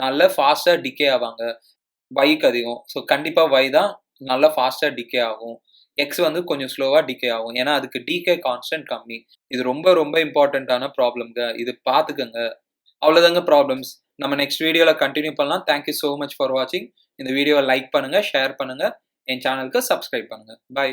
நல்ல ஃபாஸ்டா டிகே ஆவாங்க. yக்கு அதிகம். ஸோ கண்டிப்பா y தான் நல்லா ஃபாஸ்டா டிகே ஆகும். x வந்து கொஞ்சம் ஸ்லோவா டிகே ஆகும். ஏன்னா அதுக்கு டிகே கான்ஸ்டன்ட் கம்மி. இது ரொம்ப ரொம்ப இம்பார்ட்டன்டான ப்ராப்ளம்ங்க. இது பார்த்துக்கங்க. அவ்வளோதாங்க ப்ராப்ளம்ஸ். நம்ம நெக்ஸ்ட் வீடியோல கண்டினியூ பண்ணலாம். தேங்க்யூ ஸோ மச் ஃபார் வாட்சிங். இந்த வீடியோவை லைக் பண்ணுங்க, ஷேர் பண்ணுங்க, என் சேனலுக்கு சப்ஸ்கிரைப் பண்ணுங்க. பை.